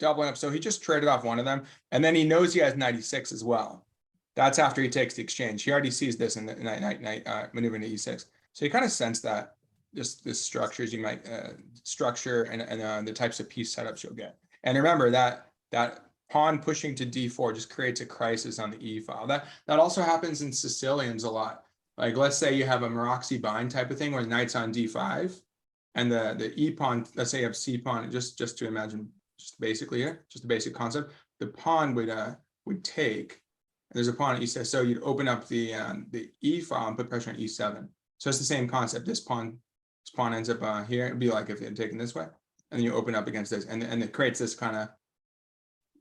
doubling up. So he just traded off one of them, and then he knows he has 96 as well. That's after he takes the exchange. He already sees this in the knight maneuver into E6. So he kind of sensed that just the structures you might structure and the types of piece setups you'll get. And remember that pawn pushing to D4 just creates a crisis on the E file. That also happens in Sicilians a lot. Like let's say you have a Maroczy bind type of thing where the knight's on D5 and the E pawn, let's say you have C pawn, just to imagine, just basically here, just a basic concept, the pawn would take, there's a pawn at E6, so you'd open up the E file and put pressure on E7. So it's the same concept. This pawn ends up here. It'd be like if it had taken this way, and then you open up against this, and it creates this kind of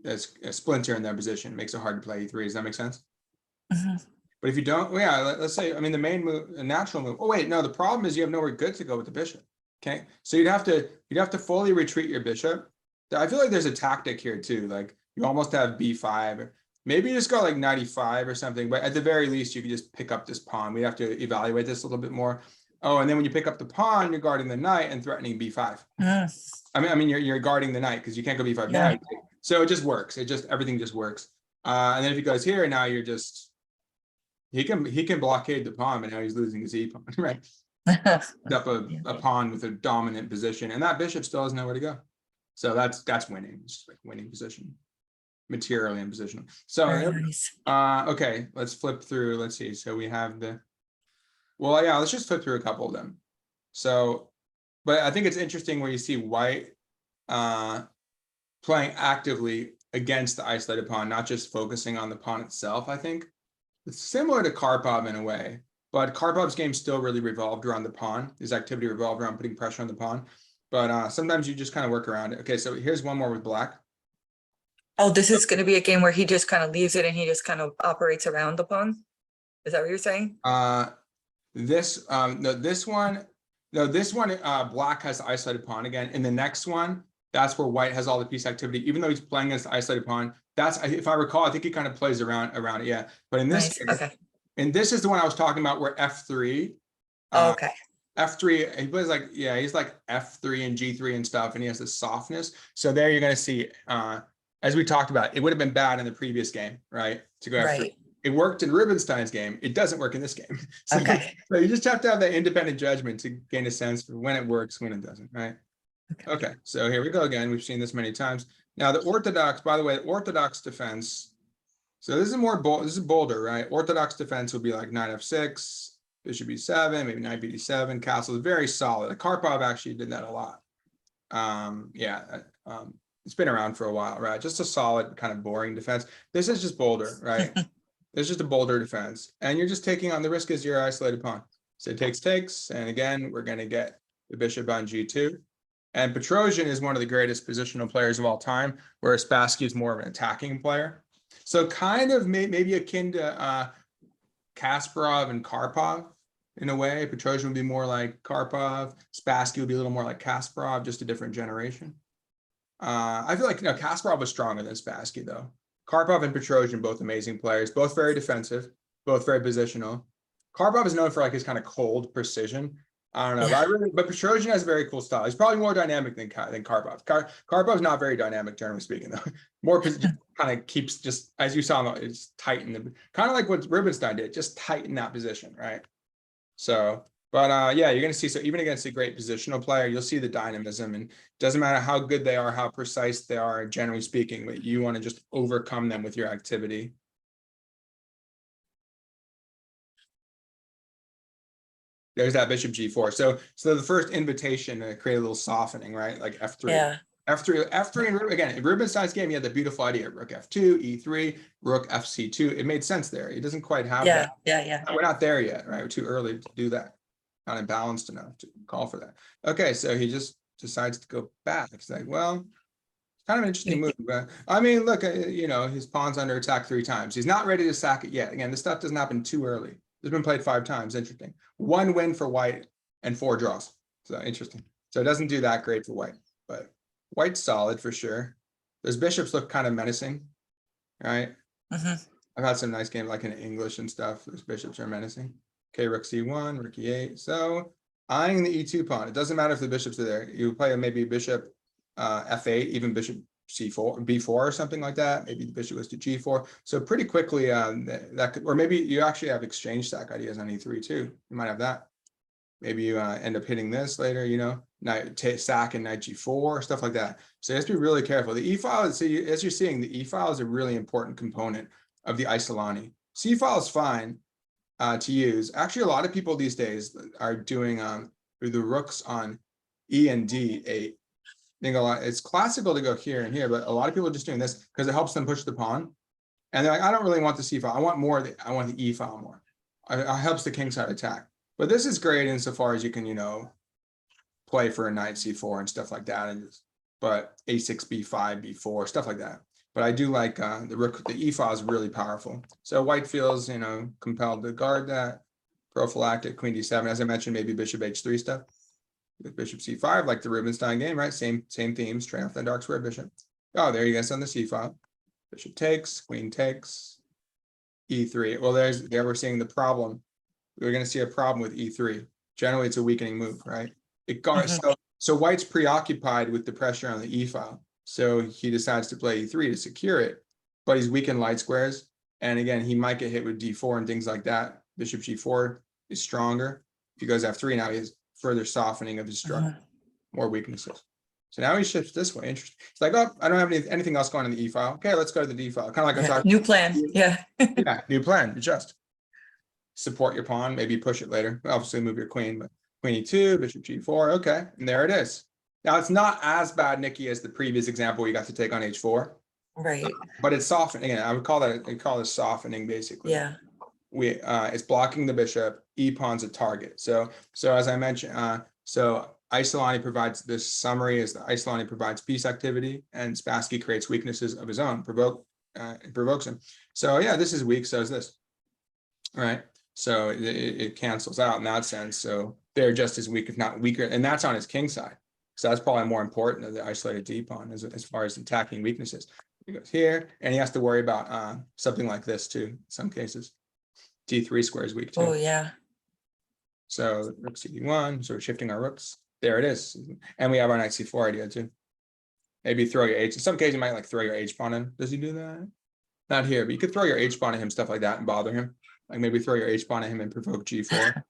a splinter in their position. Makes it hard to play E3. Does that make sense? But if you don't, well, yeah, let's say, I mean, the main move, a natural move. Oh wait, no, the problem is you have nowhere good to go with the bishop. Okay, so you'd have to fully retreat your bishop. I feel like there's a tactic here too. Like you almost have B5, or maybe you just go like 95 or something. But at the very least, you could just pick up this pawn. We have to evaluate this a little bit more. Oh, and then when you pick up the pawn, you're guarding the knight and threatening B5. I mean, you're guarding the knight because you can't go B5 now. So it just works. Everything just works. And then if he goes here, now you're just he can blockade the pawn, but now he's losing his E pawn, right? Up a pawn with a dominant position, and that bishop still doesn't know where to go. So that's winning. It's just like winning position, materially and positional. So nice. Okay, let's flip through. Let's see. So we have well, yeah, let's just flip through a couple of them. So, but I think it's interesting where you see white playing actively against the isolated pawn, not just focusing on the pawn itself. I think it's similar to Karpov in a way, but Karpov's game still really revolved around the pawn. His activity revolved around putting pressure on the pawn. But sometimes you just kind of work around it. Okay, so here's one more with black. Oh, this is going to be a game where he just kind of leaves it and he just kind of operates around the pawn. Is that what you're saying? No, this one, No, this one, black has the isolated pawn again. In the next one, that's where white has all the piece activity, even though he's playing against the isolated pawn. That's, if I recall, I think he kind of plays around it. Yeah. But in this Nice. case, Okay. and this is the one I was talking about where F3, Okay. F3, he plays like, yeah, he's like F3 and G3 and stuff, and he has this softness. So there you're going to see, as we talked about, it would have been bad in the previous game, right? To go F3. Right. It worked in Rubinstein's game. It doesn't work in this game. So, Okay. so you just have to have that independent judgment to gain a sense for when it works, when it doesn't, right? Okay, so here we go again. We've seen this many times. Now the Orthodox, by the way, Orthodox defense. So this is more bold. This is bolder, right? Orthodox defense would be like knight f6, bishop e7, maybe knight bd7. Castle is very solid. Karpov actually did that a lot. It's been around for a while, right? Just a solid kind of boring defense. This is just bolder, right? It's just a bolder defense, and you're just taking on the risk as your isolated pawn. So it takes, and again, we're going to get the bishop on g2. And Petrosian is one of the greatest positional players of all time, whereas Spassky is more of an attacking player. So kind of maybe akin to Kasparov and Karpov in a way. Petrosian would be more like Karpov. Spassky would be a little more like Kasparov, just a different generation. I feel like Kasparov was stronger than Spassky though. Karpov and Petrosian, both amazing players, both very defensive, both very positional. Karpov is known for like his kind of cold precision. I don't know, but Petrosian has a very cool style. He's probably more dynamic than Karpov. Karpov's not very dynamic, generally speaking, though. More kind of keeps just, as you saw, it's tighten the kind of like what Rubinstein did, just tighten that position, right? So, but yeah, you're going to see, so even against a great positional player, you'll see the dynamism, and it doesn't matter how good they are, how precise they are, generally speaking, but you want to just overcome them with your activity. There's that bishop g4. So the first invitation to create a little softening, right? Like f3. Yeah. F3, and again, in Rubinstein's game, he had the beautiful idea: rook f2, e3, rook fc2. It made sense there. He doesn't quite have that. Yeah. We're not there yet, right? We're too early to do that. Not imbalanced enough to call for that. Okay, so he just decides to go back. It's like, well, it's kind of an interesting move. But I mean, look, his pawn's under attack 3 times. He's not ready to sack it yet. Again, this stuff doesn't happen too early. It's been played 5 times. Interesting. 1 win for white and 4 draws. So interesting. So it doesn't do that great for white, but white's solid for sure. Those bishops look kind of menacing, right? I've had some nice games like in English and stuff. Those bishops are menacing. Okay, rook c1, rook e8. So eyeing the e2 pawn. It doesn't matter if the bishops are there. You play maybe bishop f8, even bishop c4, b4 or something like that. Maybe the bishop goes to g4. So pretty quickly that could, or maybe you actually have exchange stack ideas on e3 too. You might have that. Maybe you end up hitting this later, knight sack and knight g4, stuff like that. So you have to be really careful. The e-file, as you're seeing, the e-file is a really important component of the Isolani. C-file is fine to use. Actually, a lot of people these days are doing the rooks on E and D8. It's classical to go here and here, but a lot of people are just doing this because it helps them push the pawn. And they're like, I don't really want the C file. I want more. I want the E file more. It helps the king side attack. But this is great insofar as you can, play for a knight C4 and stuff like that. But A6, B5, B4, stuff like that. But I do like the rook. The E file is really powerful. So white feels, compelled to guard that. Prophylactic, queen D7. As I mentioned, maybe bishop H3 stuff. With bishop c5, like the Rubinstein game, right? Same themes, triumph and dark square bishop. Oh, there you go, on the c file. Bishop takes, queen takes, e3. Well, there we're seeing the problem. We're going to see a problem with e3. Generally, it's a weakening move, right? It guards. So white's preoccupied with the pressure on the e file. So he decides to play e3 to secure it, but he's weakened light squares. And again, he might get hit with d4 and things like that. Bishop g4 is stronger. If he goes f3, now he has further softening of his structure, more weaknesses. So now he shifts this way. Interesting. It's like, oh, I don't have anything else going in the E file. Okay, let's go to the D file. Kind of like I talked. New plan. Yeah. Yeah, new plan. Just support your pawn, maybe push it later. Obviously, move your queen, but queen e2, bishop g4. Okay, and there it is. Now it's not as bad, Nikki, as the previous example you got to take on h4. Right. But it's softening. Again, I would call this softening basically. Yeah. It's blocking the bishop. E pawn's a target. So as I mentioned, so Isolani provides this summary is that Isolani provides piece activity, and Spassky creates weaknesses of his own. It provokes him. So yeah, this is weak. So is this. All right. So it cancels out in that sense. So they're just as weak, if not weaker, and that's on his king side. So that's probably more important than the isolated D pawn as far as attacking weaknesses. He goes here, and he has to worry about something like this too. In some cases, D3 square is weak too. Oh, yeah. So rook CD1, so we're shifting our rooks. There it is, and we have our knight C4 idea too. Maybe throw your H. In some cases, you might like throw your H pawn in. Does he do that? Not here, but you could throw your H pawn at him, stuff like that, and bother him. Like maybe throw your H pawn at him and provoke G4,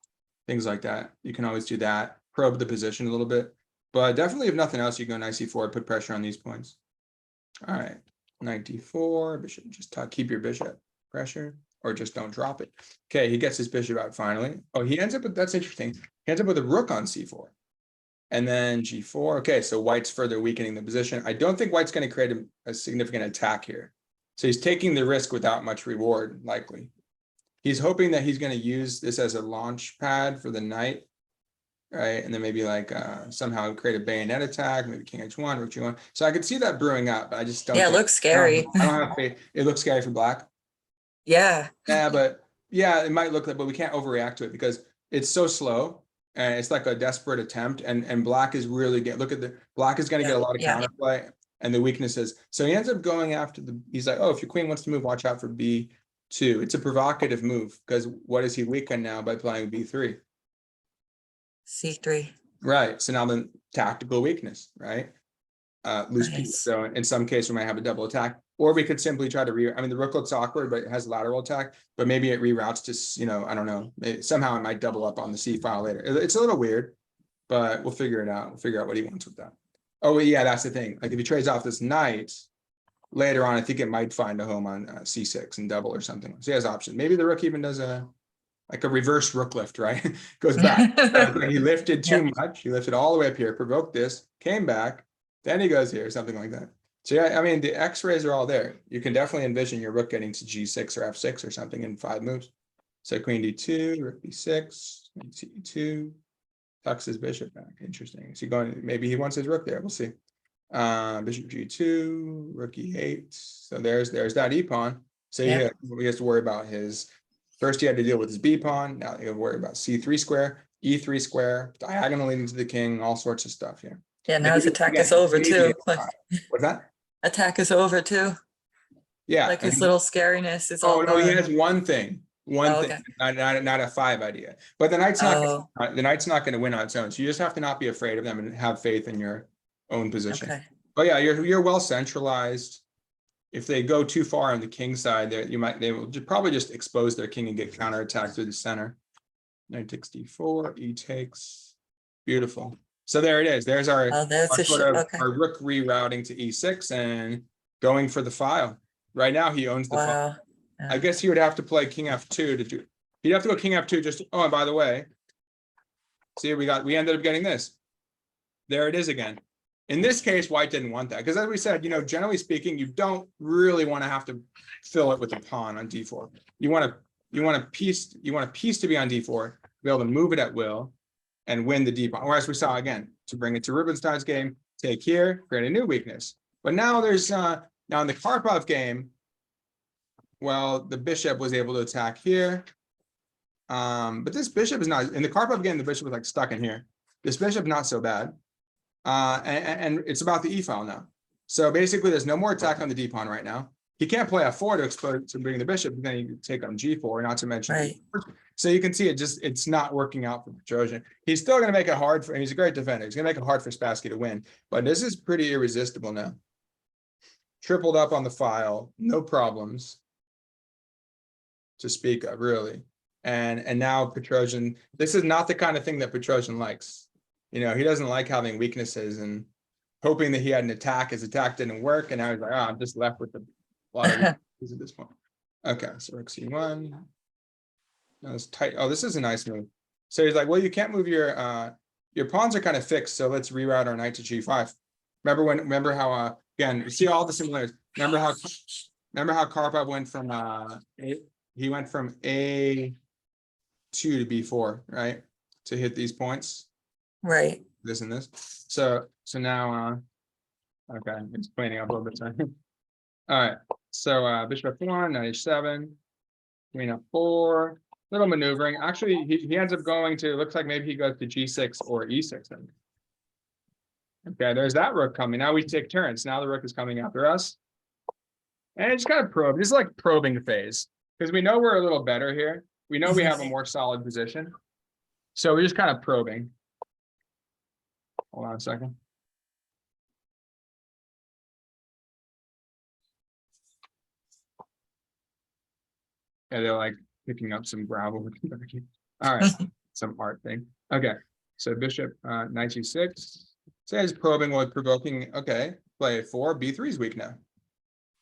things like that. You can always do that. Probe the position a little bit, but definitely, if nothing else, you go knight C4, put pressure on these points. All right, knight D4, bishop. Just keep your bishop pressure, or just don't drop it. Okay, he gets his bishop out finally. Oh, he ends up with, that's interesting. He ends up with a rook on C4. And then G4. Okay, so white's further weakening the position. I don't think white's going to create a significant attack here. So he's taking the risk without much reward, likely. He's hoping that he's going to use this as a launch pad for the knight, right? And then maybe like somehow create a bayonet attack, maybe king H1, rook G1. So I could see that brewing up, but I just don't. Yeah, it looks scary. I don't have faith. It looks scary for black. Yeah. Yeah, but yeah, it might look like, but we can't overreact to it because it's so slow. And it's like a desperate attempt, and black is really look at the black is going to get a lot of counterplay and the weaknesses. So he ends up going after he's like, oh, if your queen wants to move, watch out for B2. It's a provocative move because what is he weakened now by playing B3? C3. Right. So now the tactical weakness, right? Loose piece. So in some case, we might have a double attack, or we could simply try to I mean, the rook looks awkward, but it has lateral attack, but maybe it reroutes to, I don't know, somehow it might double up on the C file later. It's a little weird, but we'll figure it out. We'll figure out what he wants with that. Oh, yeah, that's the thing. Like if he trades off this knight later on, I think it might find a home on C6 and double or something. So he has options. Maybe the rook even does like a reverse rook lift, right? Goes back. He lifted too much. He lifted all the way up here, provoked this, came back, then he goes here, something like that. So yeah, I mean, the X-rays are all there. You can definitely envision your rook getting to G6 or F6 or something in 5 moves. So queen D2, rook B6, C2, tucks his bishop back. Interesting. Is he going? Maybe he wants his rook there. We'll see. Bishop G2, rook E8. So there's that E pawn. So he has to worry about his. First, he had to deal with his B pawn. Now he have to worry about C3 square, E3 square, diagonal leading to the king, all sorts of stuff here. Yeah, now his attack is over too. What's that? Attack is over too. Yeah. Like his little scariness is all no, he gone. has one thing, thing, not a 5 idea. But the knight's not going to win on its own. So you just have to not be afraid of them and have faith in your own position. Okay. But yeah, you're well centralized. If they go too far on the king side, they will probably just expose their king and get counterattacked through the center. Knight takes D4, E takes. Beautiful. So there it is. There's our, our rook rerouting to E6 and going for the file. Right now he owns the file. Yeah. I guess he would have to play king F2 to do. He'd have to go king F2 just. Oh, and by the way, see, we ended up getting this. There it is again. In this case, white didn't want that because, as we said, generally speaking, you don't really want to have to fill it with a pawn on D4. You want a piece to be on D4, be able to move it at will, and win the D pawn. Or as we saw again, to bring it to Rubinstein's game, take here, create a new weakness. But now there's now in the Karpov game, well, the bishop was able to attack here. But this bishop is not in the Karpov game. The bishop was like stuck in here. This bishop not so bad. And it's about the E file now. So basically, there's no more attack on the D pawn right now. He can't play F4 to expose to bring the bishop, then he can take on G4, not to mention. So you can see it's not working out for Petrosian. He's still going to make it hard for. He's a great defender. He's going to make it hard for Spassky to win. But this is pretty irresistible now. Tripled up on the file, no problems to speak of, really. And now Petrosian. This is not the kind of thing that Petrosian likes. He doesn't like having weaknesses and hoping that he had an attack. His attack didn't work, and now he's like, oh, I'm just left with a lot of weaknesses at this point. Okay, so rook C1. That's tight. Oh, this is a nice move. So he's like, well, you can't move your pawns are kind of fixed, so let's reroute our knight to G5. Remember how again, you see all the similarities. Remember how Karpov went from he went from A2 to B4, right? To hit these points. Right. This and this. So now okay, it's cleaning up a little bit. Sorry. All right. So bishop F1, knight H7, queen F4. Little maneuvering. Actually, he ends up going to, looks like maybe he goes to G6 or E6. Then. Okay, there's that rook coming. Now we take turns. Now the rook is coming after us. And it's kind of probe. This is like probing phase. Because we know we're a little better here. We know we have a more solid position. So we're just kind of probing. Hold on a second. Yeah, they're like picking up some gravel. All right, some art thing. Okay, so bishop knight g6 says probing while provoking. Okay, play 4. b3 is weak now.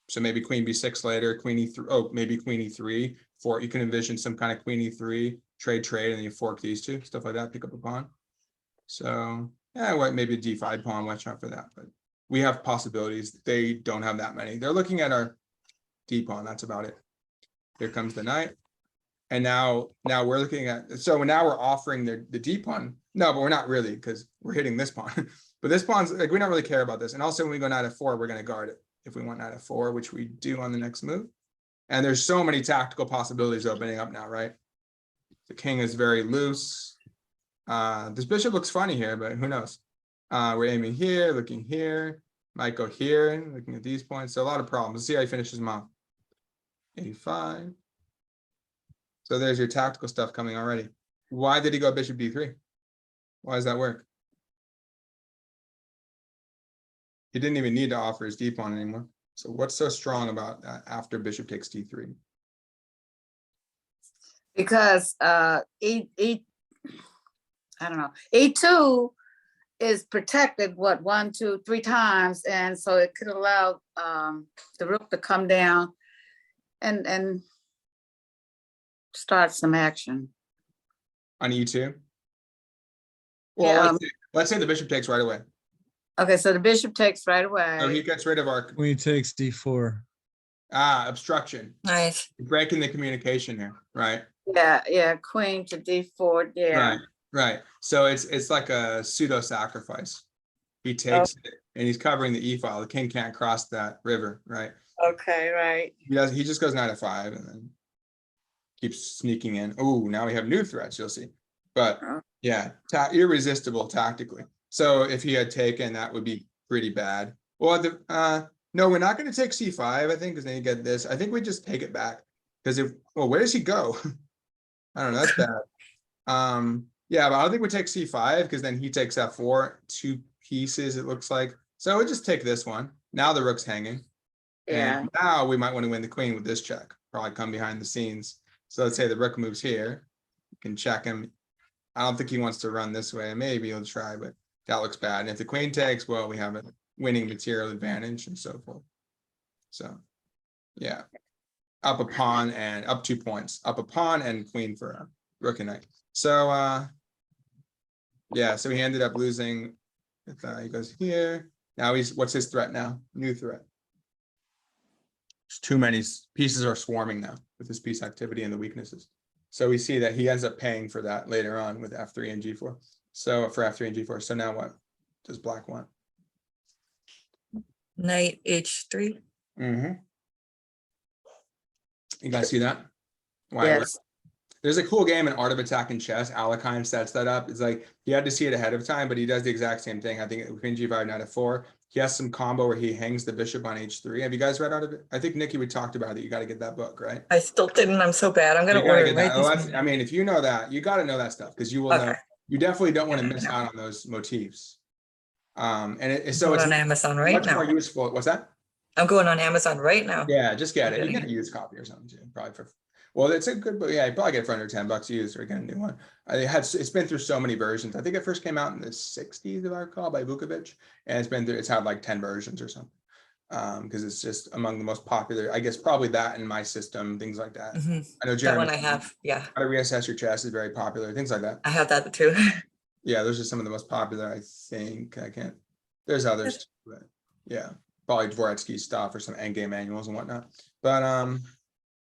So maybe queen b6 later, queen e3. Oh, maybe queen e3. You can envision some kind of queen e3 trade, and then you fork these two, stuff like that. Pick up a pawn. So yeah, what maybe a d5 pawn. Watch out for that. But we have possibilities. They don't have that many. They're looking at our d pawn. That's about it. Here comes the knight. And now we're looking at, so now we're offering the d pawn. No, but we're not really, because we're hitting this pawn. But this pawn's like, we don't really care about this. And also when we go knight f4, we're going to guard it if we want knight f4, which we do on the next move. And there's so many tactical possibilities opening up now, right? The king is very loose. This bishop looks funny here, but who knows? We're aiming here, looking here, might go here, looking at these points. So a lot of problems. Let's see how he finishes them off. a5. So there's your tactical stuff coming already. Why did he go bishop d3? Why does that work? He didn't even need to offer his d pawn anymore. So what's so strong about that after bishop takes d3? Because I don't know, e2 is protected, what, 1, 2, 3 times, and so it could allow the rook to come down and start some action On e2? Well, yeah, let's say the bishop takes right away. okay, so the bishop takes right away. So he gets rid of our Queen takes d4. obstruction. Nice. Breaking the communication here, right? Yeah, queen to d4, yeah. Right. So it's like a pseudo sacrifice. He takes it and he's covering the e file. The king can't cross that river, right? Okay, right. He just goes knight f5 and then keeps sneaking in. Oh, now we have new threats, you'll see. But yeah, irresistible tactically. So if he had taken, that would be pretty bad. Well, no, we're not going to take c5, I think, because then you get this. I think we just take it back. Because where does he go? I don't know, that's bad. Yeah, but I don't think we take c5 because then he takes f4, 2 pieces, it looks like. So we'll just take this one. Now the rook's hanging. Yeah. And now we might want to win the queen with this check. Probably come behind the scenes. So let's say the rook moves here. You can check him. I don't think he wants to run this way. Maybe he'll try, but that looks bad. And if the queen takes, well, we have a winning material advantage and so forth. So yeah. Up a pawn and up 2 points. Up a pawn and queen for a rook and knight. So yeah, so he ended up losing. He goes here. Now what's his threat now? New threat. There's too many pieces are swarming now with his piece activity and the weaknesses. So we see that he ends up paying for that later on with f3 and g4. So for f3 and g4. So now what does black want? Knight h3. You guys see that? Why? Yes. There's a cool game in Art of Attack in Chess. Alakine sets that up. It's like he had to see it ahead of time, but he does the exact same thing. I think queen g5, knight f4. He has some combo where he hangs the bishop on h3. Have you guys read Art of it? I think Nikki, we talked about it. You got to get that book, right? I still didn't. I'm so bad. I'm gonna You gotta order get it that. right Oh, this that's, minute. I mean, if you know that, you got to know that stuff because you will know. Okay. You definitely don't want to miss out on those motifs. And so Going it's on Amazon right much now. more useful. What's that? I'm going on Amazon right now. Yeah, just get it. You Getting get a used copy or something too, probably for. Well, it's a good book. Yeah, you probably get it for under $10 used or get a new one. It's been through so many versions. I think it first came out in the 60s, if I recall, by Vukovic, and it's had like 10 versions or something. Because it's just among the most popular. I guess probably that in my system, things like that. I know That Jeremy. one I have. Yeah, How to reassess your chess is very popular. Things like that. I have that too. Yeah, those are some of the most popular. I think I can't. There's others, too, but yeah, probably Dvoretsky's stuff or some endgame manuals and whatnot. But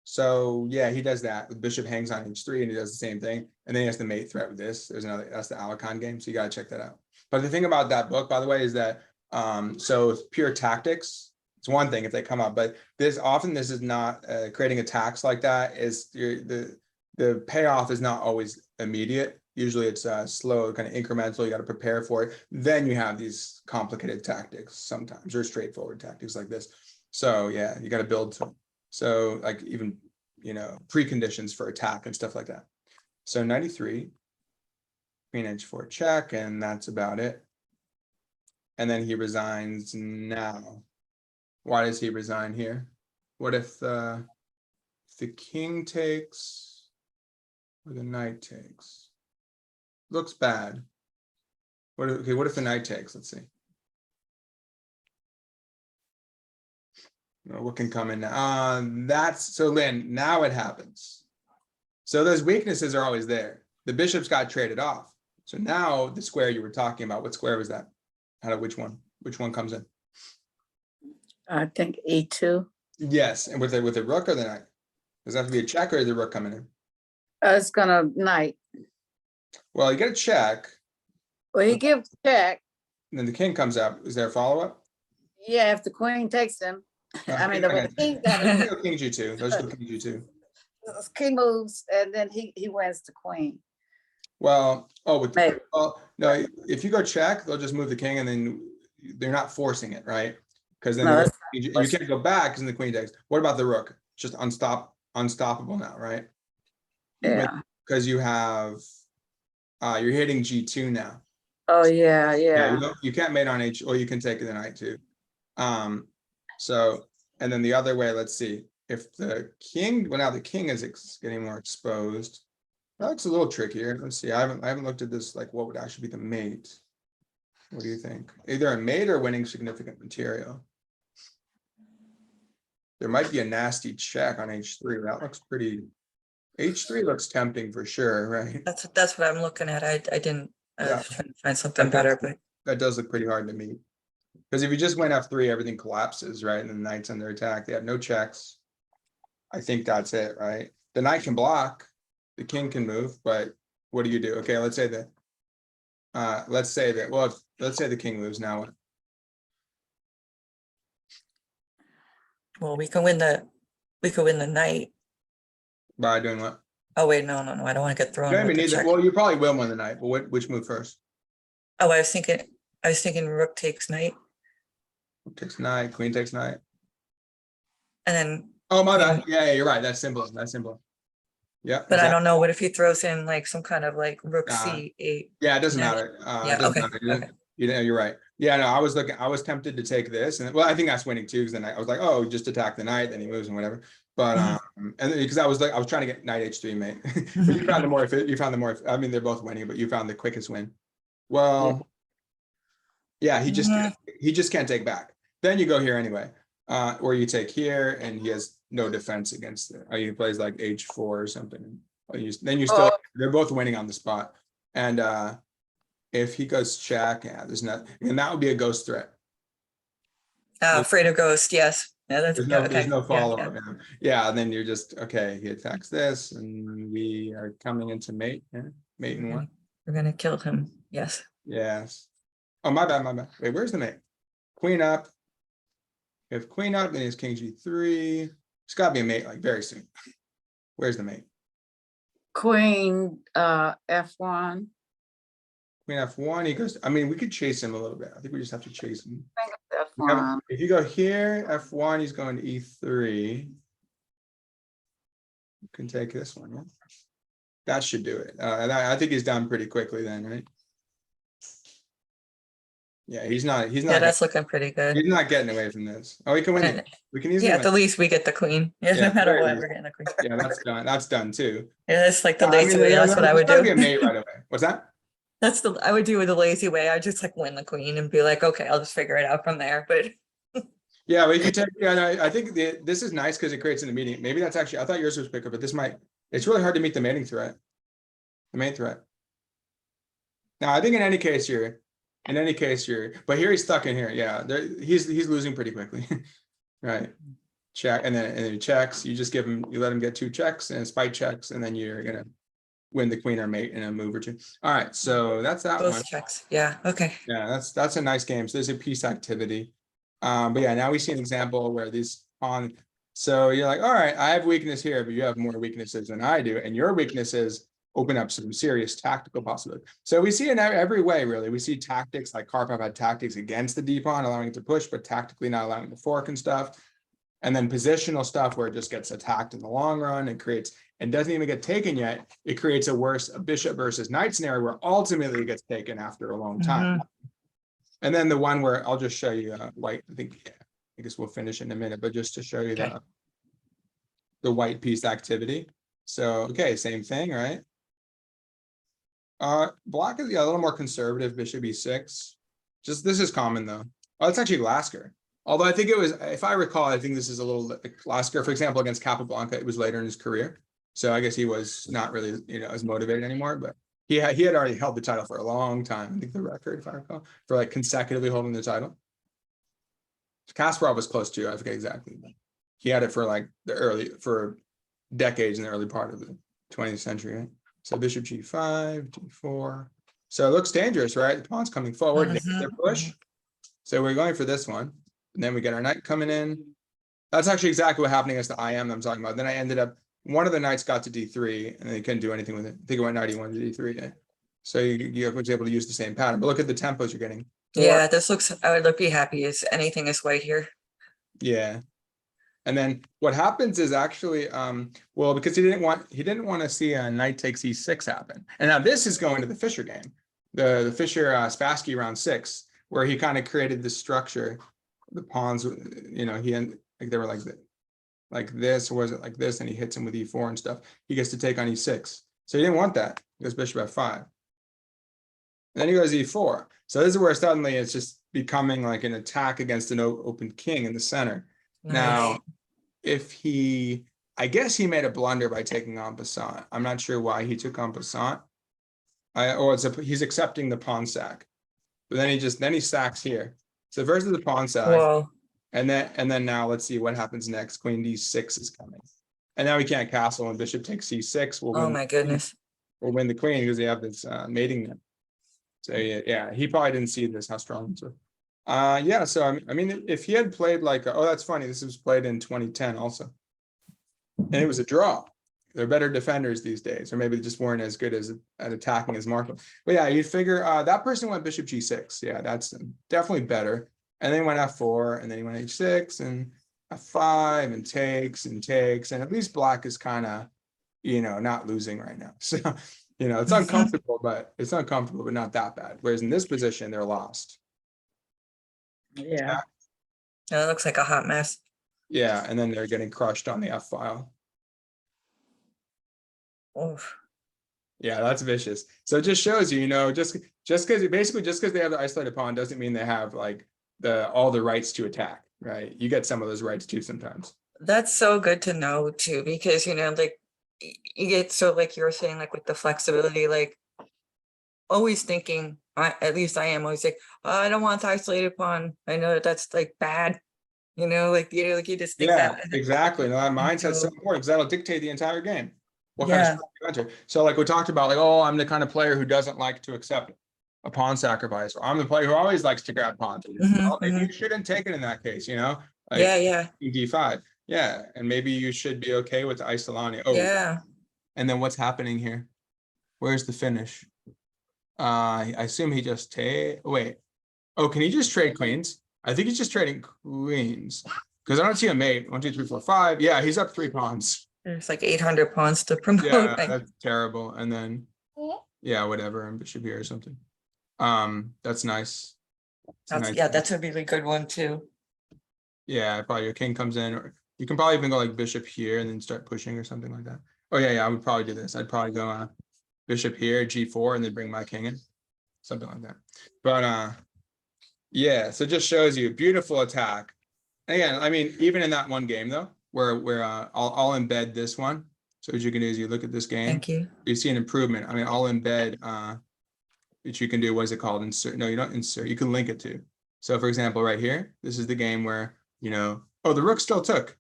so yeah, he does that. The bishop hangs on h3, and he does the same thing. And then he has the mate threat with this. There's another. That's the Alakine game. So you got to check that out. But the thing about that book, by the way, is that so it's pure tactics. It's one thing if they come up, but this is not creating attacks like that. Is the the payoff is not always immediate. Usually it's slow, kind of incremental. You got to prepare for it. Then you have these complicated tactics sometimes, or straightforward tactics like this. So yeah, you got to build to. So like even, preconditions for attack and stuff like that. So 93, queen h4 check, and that's about it. And then he resigns now. Why does he resign here? What if the king takes or the knight takes? Looks bad. What if the knight takes? Let's see. What can come in now? That's so Lynn, now it happens. So those weaknesses are always there. The bishops got traded off. So now the square you were talking about, what square was that? Which one? Which one comes in? I think E2. Yes, and with the rook or the knight? Does that have to be a check, or is the rook coming in? It's gonna knight. Well, you get a check. Well, he gives check. And then the king comes up. Is there a follow-up? Yeah, if the queen takes him. I mean, the king got it. King G2. Those are king G2. King moves, and then he wins the queen. Well, Maybe. no, if you go check, they'll just move the king, and then they're not forcing it, right? Because then No, you can't go back because the queen takes. What about the rook? Just unstoppable now, right? Yeah. Because you have, you're hitting G2 now. Oh yeah, Yeah, yeah. you can't mate on H, or you can take the knight too. So, and then the other way, let's see. If the king, well, now the king is getting more exposed. That looks a little trickier. Let's see. I haven't looked at this, like what would actually be the mate. What do you think? Either a mate or winning significant material. There might be a nasty check on H3. That looks pretty. H3 looks tempting for sure, right? That's what I'm looking at. I didn't. I Yeah. was trying to find something better, but That does look pretty hard to me. Because if you just went F3, everything collapses, right? And the knight's under attack. They have no checks. I think that's it, right? The knight can block, the king can move, but what do you do? Okay, let's say that. Let's say the king moves now. well, we can win the night. By doing what? Oh wait, no, I don't want to get thrown. You don't with even the need that. check. Well, you probably will win the knight, but which move first? Oh, I was thinking rook takes knight, Takes knight, queen takes knight. and then. Oh, my bad. Yeah, you're right. That's simple. Yeah. But I don't know. What if he throws in like some kind of like rook C8? Yeah, it doesn't Yeah. matter. Yeah, It doesn't okay, matter. okay. You're right. Yeah, no, I was tempted to take this, and well, I think that's winning too, because then I was like, oh, just attack the knight, then he moves and whatever. But and because I was trying to get knight H3 mate. But you found the more, I mean, they're both winning, but you found the quickest win. Well, yeah, he just can't take back. Then you go here anyway. Or you take here, and he has no defense against it. He plays like H4 or something. Then you still, they're both winning on the spot. And if he goes check, yeah, there's not, and that would be a ghost threat. Afraid of ghost, yes. Yeah, that's There's no okay. follow-up. Yeah, and then you're just, okay, he attacks this, and we are coming into mate. Yeah, mate in one. We're gonna kill him. Yes. Yes. Oh, my bad. Wait, where's the mate? Queen up. If queen up, then it's king G3. It's got to be a mate like very soon. Where's the mate? Queen F1. Queen F1. He goes. I mean, we could chase him a little bit. I think we just have to chase him. F1. If you go here, F1, he's going to E3. You can take this one. Yeah? That should do it. And I think he's done pretty quickly then, right? Yeah, he's not. Yeah, that's looking pretty good. He's not getting away from this. Oh, we can win it. We can easily Yeah, win. at the least we get the queen. Yeah, no matter what, we're getting the queen. Yeah, that's done. That's done too. Yeah, that's like the lazy way. That's what I would do. Be a mate right away. What's that? I would do it the lazy way. I'd just like win the queen and be like, okay, I'll just figure it out from there. But yeah, but you can take. Yeah, no, I think this is nice because it creates an immediate. Maybe that's actually. I thought yours was quicker, but this might. It's really hard to meet the mating threat. The main threat. Now, I think in any case you're. But here he's stuck in here. Yeah, he's losing pretty quickly. Right. Check, and then he checks. You just let him get 2 checks and spite checks, and then you're gonna win the queen or mate in a move or 2. All right, so that's that both one. checks. Yeah. Okay. Yeah, that's a nice game. So there's a piece activity. But yeah, now we see an example where these So you're like, all right, I have weakness here, but you have more weaknesses than I do. And your weaknesses open up some serious tactical possibilities. So we see in every way, really. We see tactics like Karpov had tactics against the D pawn, allowing it to push, but tactically not allowing it to fork and stuff. And then positional stuff where it just gets attacked in the long run and creates, and doesn't even get taken yet. It creates a bishop versus knight scenario where ultimately it gets taken after a long time. And then the one where I'll just show you white, I guess we'll finish in a minute, but just to show you the white piece activity. So, okay, same thing, right? Black is a little more conservative, bishop e6. Just this is common though. Oh, it's actually Lasker. Although I think it was, if I recall, I think this is a little like Lasker, for example, against Capablanca, it was later in his career. So I guess he was not really, as motivated anymore, but he had already held the title for a long time. I think the record, if I recall, for like consecutively holding the title. Kasparov was close to, I forget exactly. But he had it for like for decades in the early part of the 20th century. Right? So bishop g5, g4. So it looks dangerous, right? The pawn's coming forward, their push. So we're going for this one. And then we get our knight coming in. That's actually exactly what happened against the IM I'm talking about. Then I ended up, one of the knights got to d3 and they couldn't do anything with it. I think it went knight e1 to d3. Yeah. So you was able to use the same pattern. But look at the tempos you're getting. Yeah, this looks, I would be happy as anything is white here. Yeah. And then what happens is actually, well, because he didn't want to see a knight takes e6 happen. And now this is going to the Fischer game, the Fischer Spassky round 6, where he kind of created this structure. The pawns, like they were like this, or was it like this? And he hits him with e4 and stuff. He gets to take on e6. So he didn't want that. He goes bishop f5. And then he goes e4. So this is where suddenly it's just becoming like an attack against an open king in the center. Nice. Now, I guess he made a blunder by taking on passant. I'm not sure why he took on passant. He's accepting the pawn sack. But then he sacks here. So versus the pawn sack. Whoa. And then now let's see what happens next. Queen d6 is coming. And now we can't castle when bishop takes c6. Oh my goodness. We'll win the queen because they have this mating net. So yeah, he probably didn't see this, how strong it was. Yeah, so I mean, if he had played like, oh, that's funny. This was played in 2010 also. And it was a draw. They're better defenders these days, or maybe they just weren't as good at attacking as Marco. But yeah, you figure that person went bishop g6. Yeah, that's definitely better. And then he went f4, and then he went h6 and f5 and takes. And at least black is kind of, not losing right now. So, it's uncomfortable, but not that bad. Whereas in this position, they're lost. Yeah. It looks like a hot mess. Yeah, and then they're getting crushed on the F file. Oof. Yeah, that's vicious. So it just shows you, just because they have the isolated pawn doesn't mean they have like all the rights to attack, right? You get some of those rights too sometimes. That's so good to know too, because like you get, so like you were saying, like with the flexibility, like always thinking, at least I am always like, oh, I don't want the isolated pawn. I know that's like bad, like you just think that. Exactly. No, that mindset's so important because that'll dictate the entire game. What Yeah. kind of you enter. So like we talked about, like, oh, I'm the kind of player who doesn't like to accept a pawn sacrifice, or I'm the player who always likes to grab pawns. Well, maybe you shouldn't take it in that case, like Yeah. d5. Yeah, and maybe you should be okay with Isolani. Oh, Yeah. And then what's happening here? Where's the finish? I assume he just wait. Oh, can he just trade queens? I think he's just trading queens because I don't see a mate. 1, 2, 3, 4, 5. Yeah, he's up 3 pawns. There's like 800 pawns to promote. Yeah, that's terrible. And then, yeah, whatever, and bishop here or something. That's nice. Yeah, that's a really good one too. Yeah, probably your king comes in, or you can probably even go like bishop here and then start pushing or something like that. Oh yeah, I would probably do this. I'd probably go bishop here, g4, and then bring my king in, something like that. But yeah, so it just shows you beautiful attack. Again, I mean, even in that one game though, where I'll embed this one. So what you can do is you look at this game. Thank you. You see an improvement. I mean, I'll embed that you can do. What is it called? Insert. No, you don't insert. You can link it to. So for example, right here, this is the game where oh, the rook still took.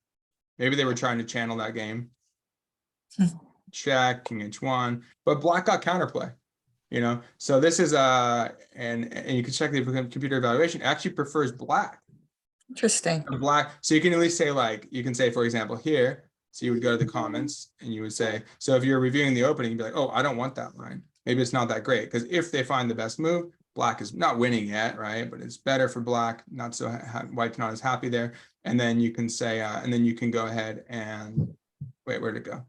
Maybe they were trying to channel that game. Check, king h1, but black got counterplay. So this is and you can check the computer evaluation. Actually prefers black. Interesting. Black, so you can at least say like, you can say, for example, here, so you would go to the comments and you would say, so if you're reviewing the opening, you'd be like, oh, I don't want that line. Maybe it's not that great, because if they find the best move, black is not winning yet, right? But it's better for black, not so white's not as happy there. And then you can say, and then you can go ahead and wait, where'd it go?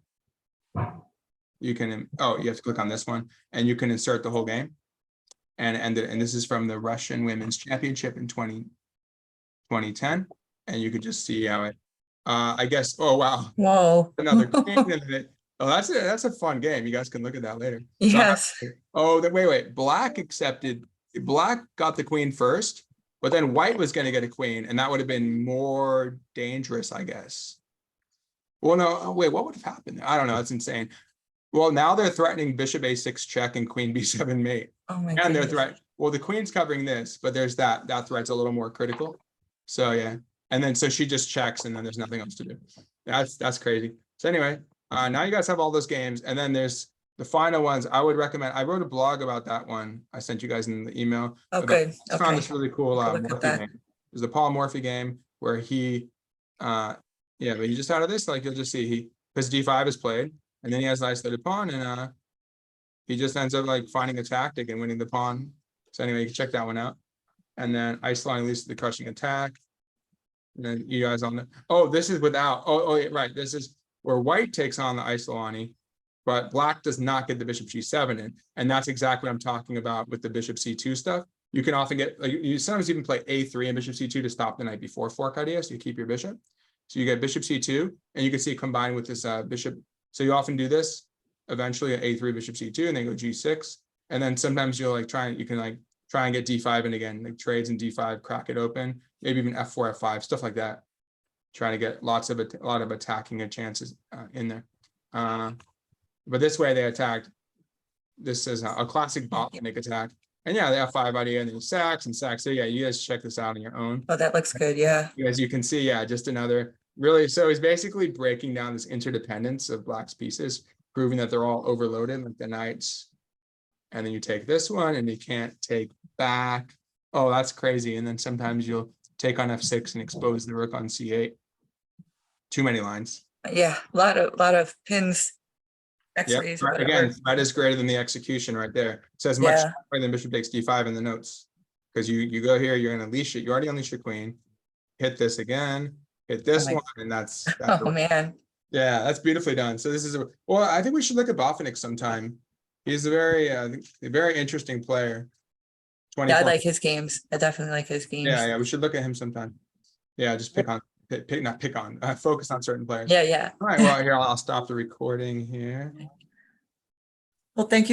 You can, oh, you have to click on this one, and you can insert the whole game. And this is from the Russian Women's Championship in 2010, and you could just see how it. I guess. Oh wow! Whoa. Another queen in it. Oh, that's a fun game. You guys can look at that later. Yes. Oh, wait. Black accepted. Black got the queen first, but then white was going to get a queen, and that would have been more dangerous, I guess. Well, no. Oh, wait, what would have happened? I don't know. That's insane. Well, now they're threatening bishop a6 check and queen b7 mate. Oh my And goodness. they're threat. Well, the queen's covering this, but there's that threat's a little more critical. So yeah, and then so she just checks, and then there's nothing else to do. That's crazy. So anyway, now you guys have all those games, and then there's the final ones. I would recommend. I wrote a blog about that one. I sent you guys in the email. Oh, good. I found this really cool Look at Morphy that. game. There's a Paul Morphy game where he, yeah, but you just out of this, like you'll just see his d5 is played, and then he has an isolated pawn, and he just ends up like finding a tactic and winning the pawn. So anyway, you can check that one out. And then Isolani leads to the crushing attack. And then you guys on the, oh, this is without, oh, yeah, right. This is where white takes on the Isolani, but black does not get the bishop g7 in. And that's exactly what I'm talking about with the bishop c2 stuff. You can often get, like, you sometimes even play a3 and bishop c2 to stop the knight before fork idea. So you keep your bishop. So you get bishop c2, and you can see it combined with this bishop. So you often do this. Eventually at a3 bishop c2, and then go g6, and then sometimes you'll like try and get d5 in again, like trades in d5, crack it open, maybe even f4 f5, stuff like that, trying to get a lot of attacking chances in there. But this way they attacked. This is a classic Botvinnik attack, and yeah, the f5 idea, and then sacks. So yeah, you guys check this out on your own. Oh, that looks good. Yeah. As you can see, yeah, just another really. So he's basically breaking down this interdependence of black's pieces, proving that they're all overloaded, like the knights. And then you take this one, and you can't take back. Oh, that's crazy. And then sometimes you'll take on f6 and expose the rook on c8. Too many lines. Yeah, a lot of pins. Yep. X-rays, Again, that is greater than the execution right there. It says much more than bishop takes d5 in the notes. Because you go here, you're going to unleash it. You already unleash your queen. Hit this again. Hit this one, and that's oh man. Yeah, that's beautifully done. So this is well, I think we should look at Botvinnik sometime. He's a very interesting player. Yeah, I like his games. I definitely like his games. Yeah, we should look at him sometime. Yeah, just focus on certain players. Yeah. All right, well, here I'll stop the recording here. Well, thank you.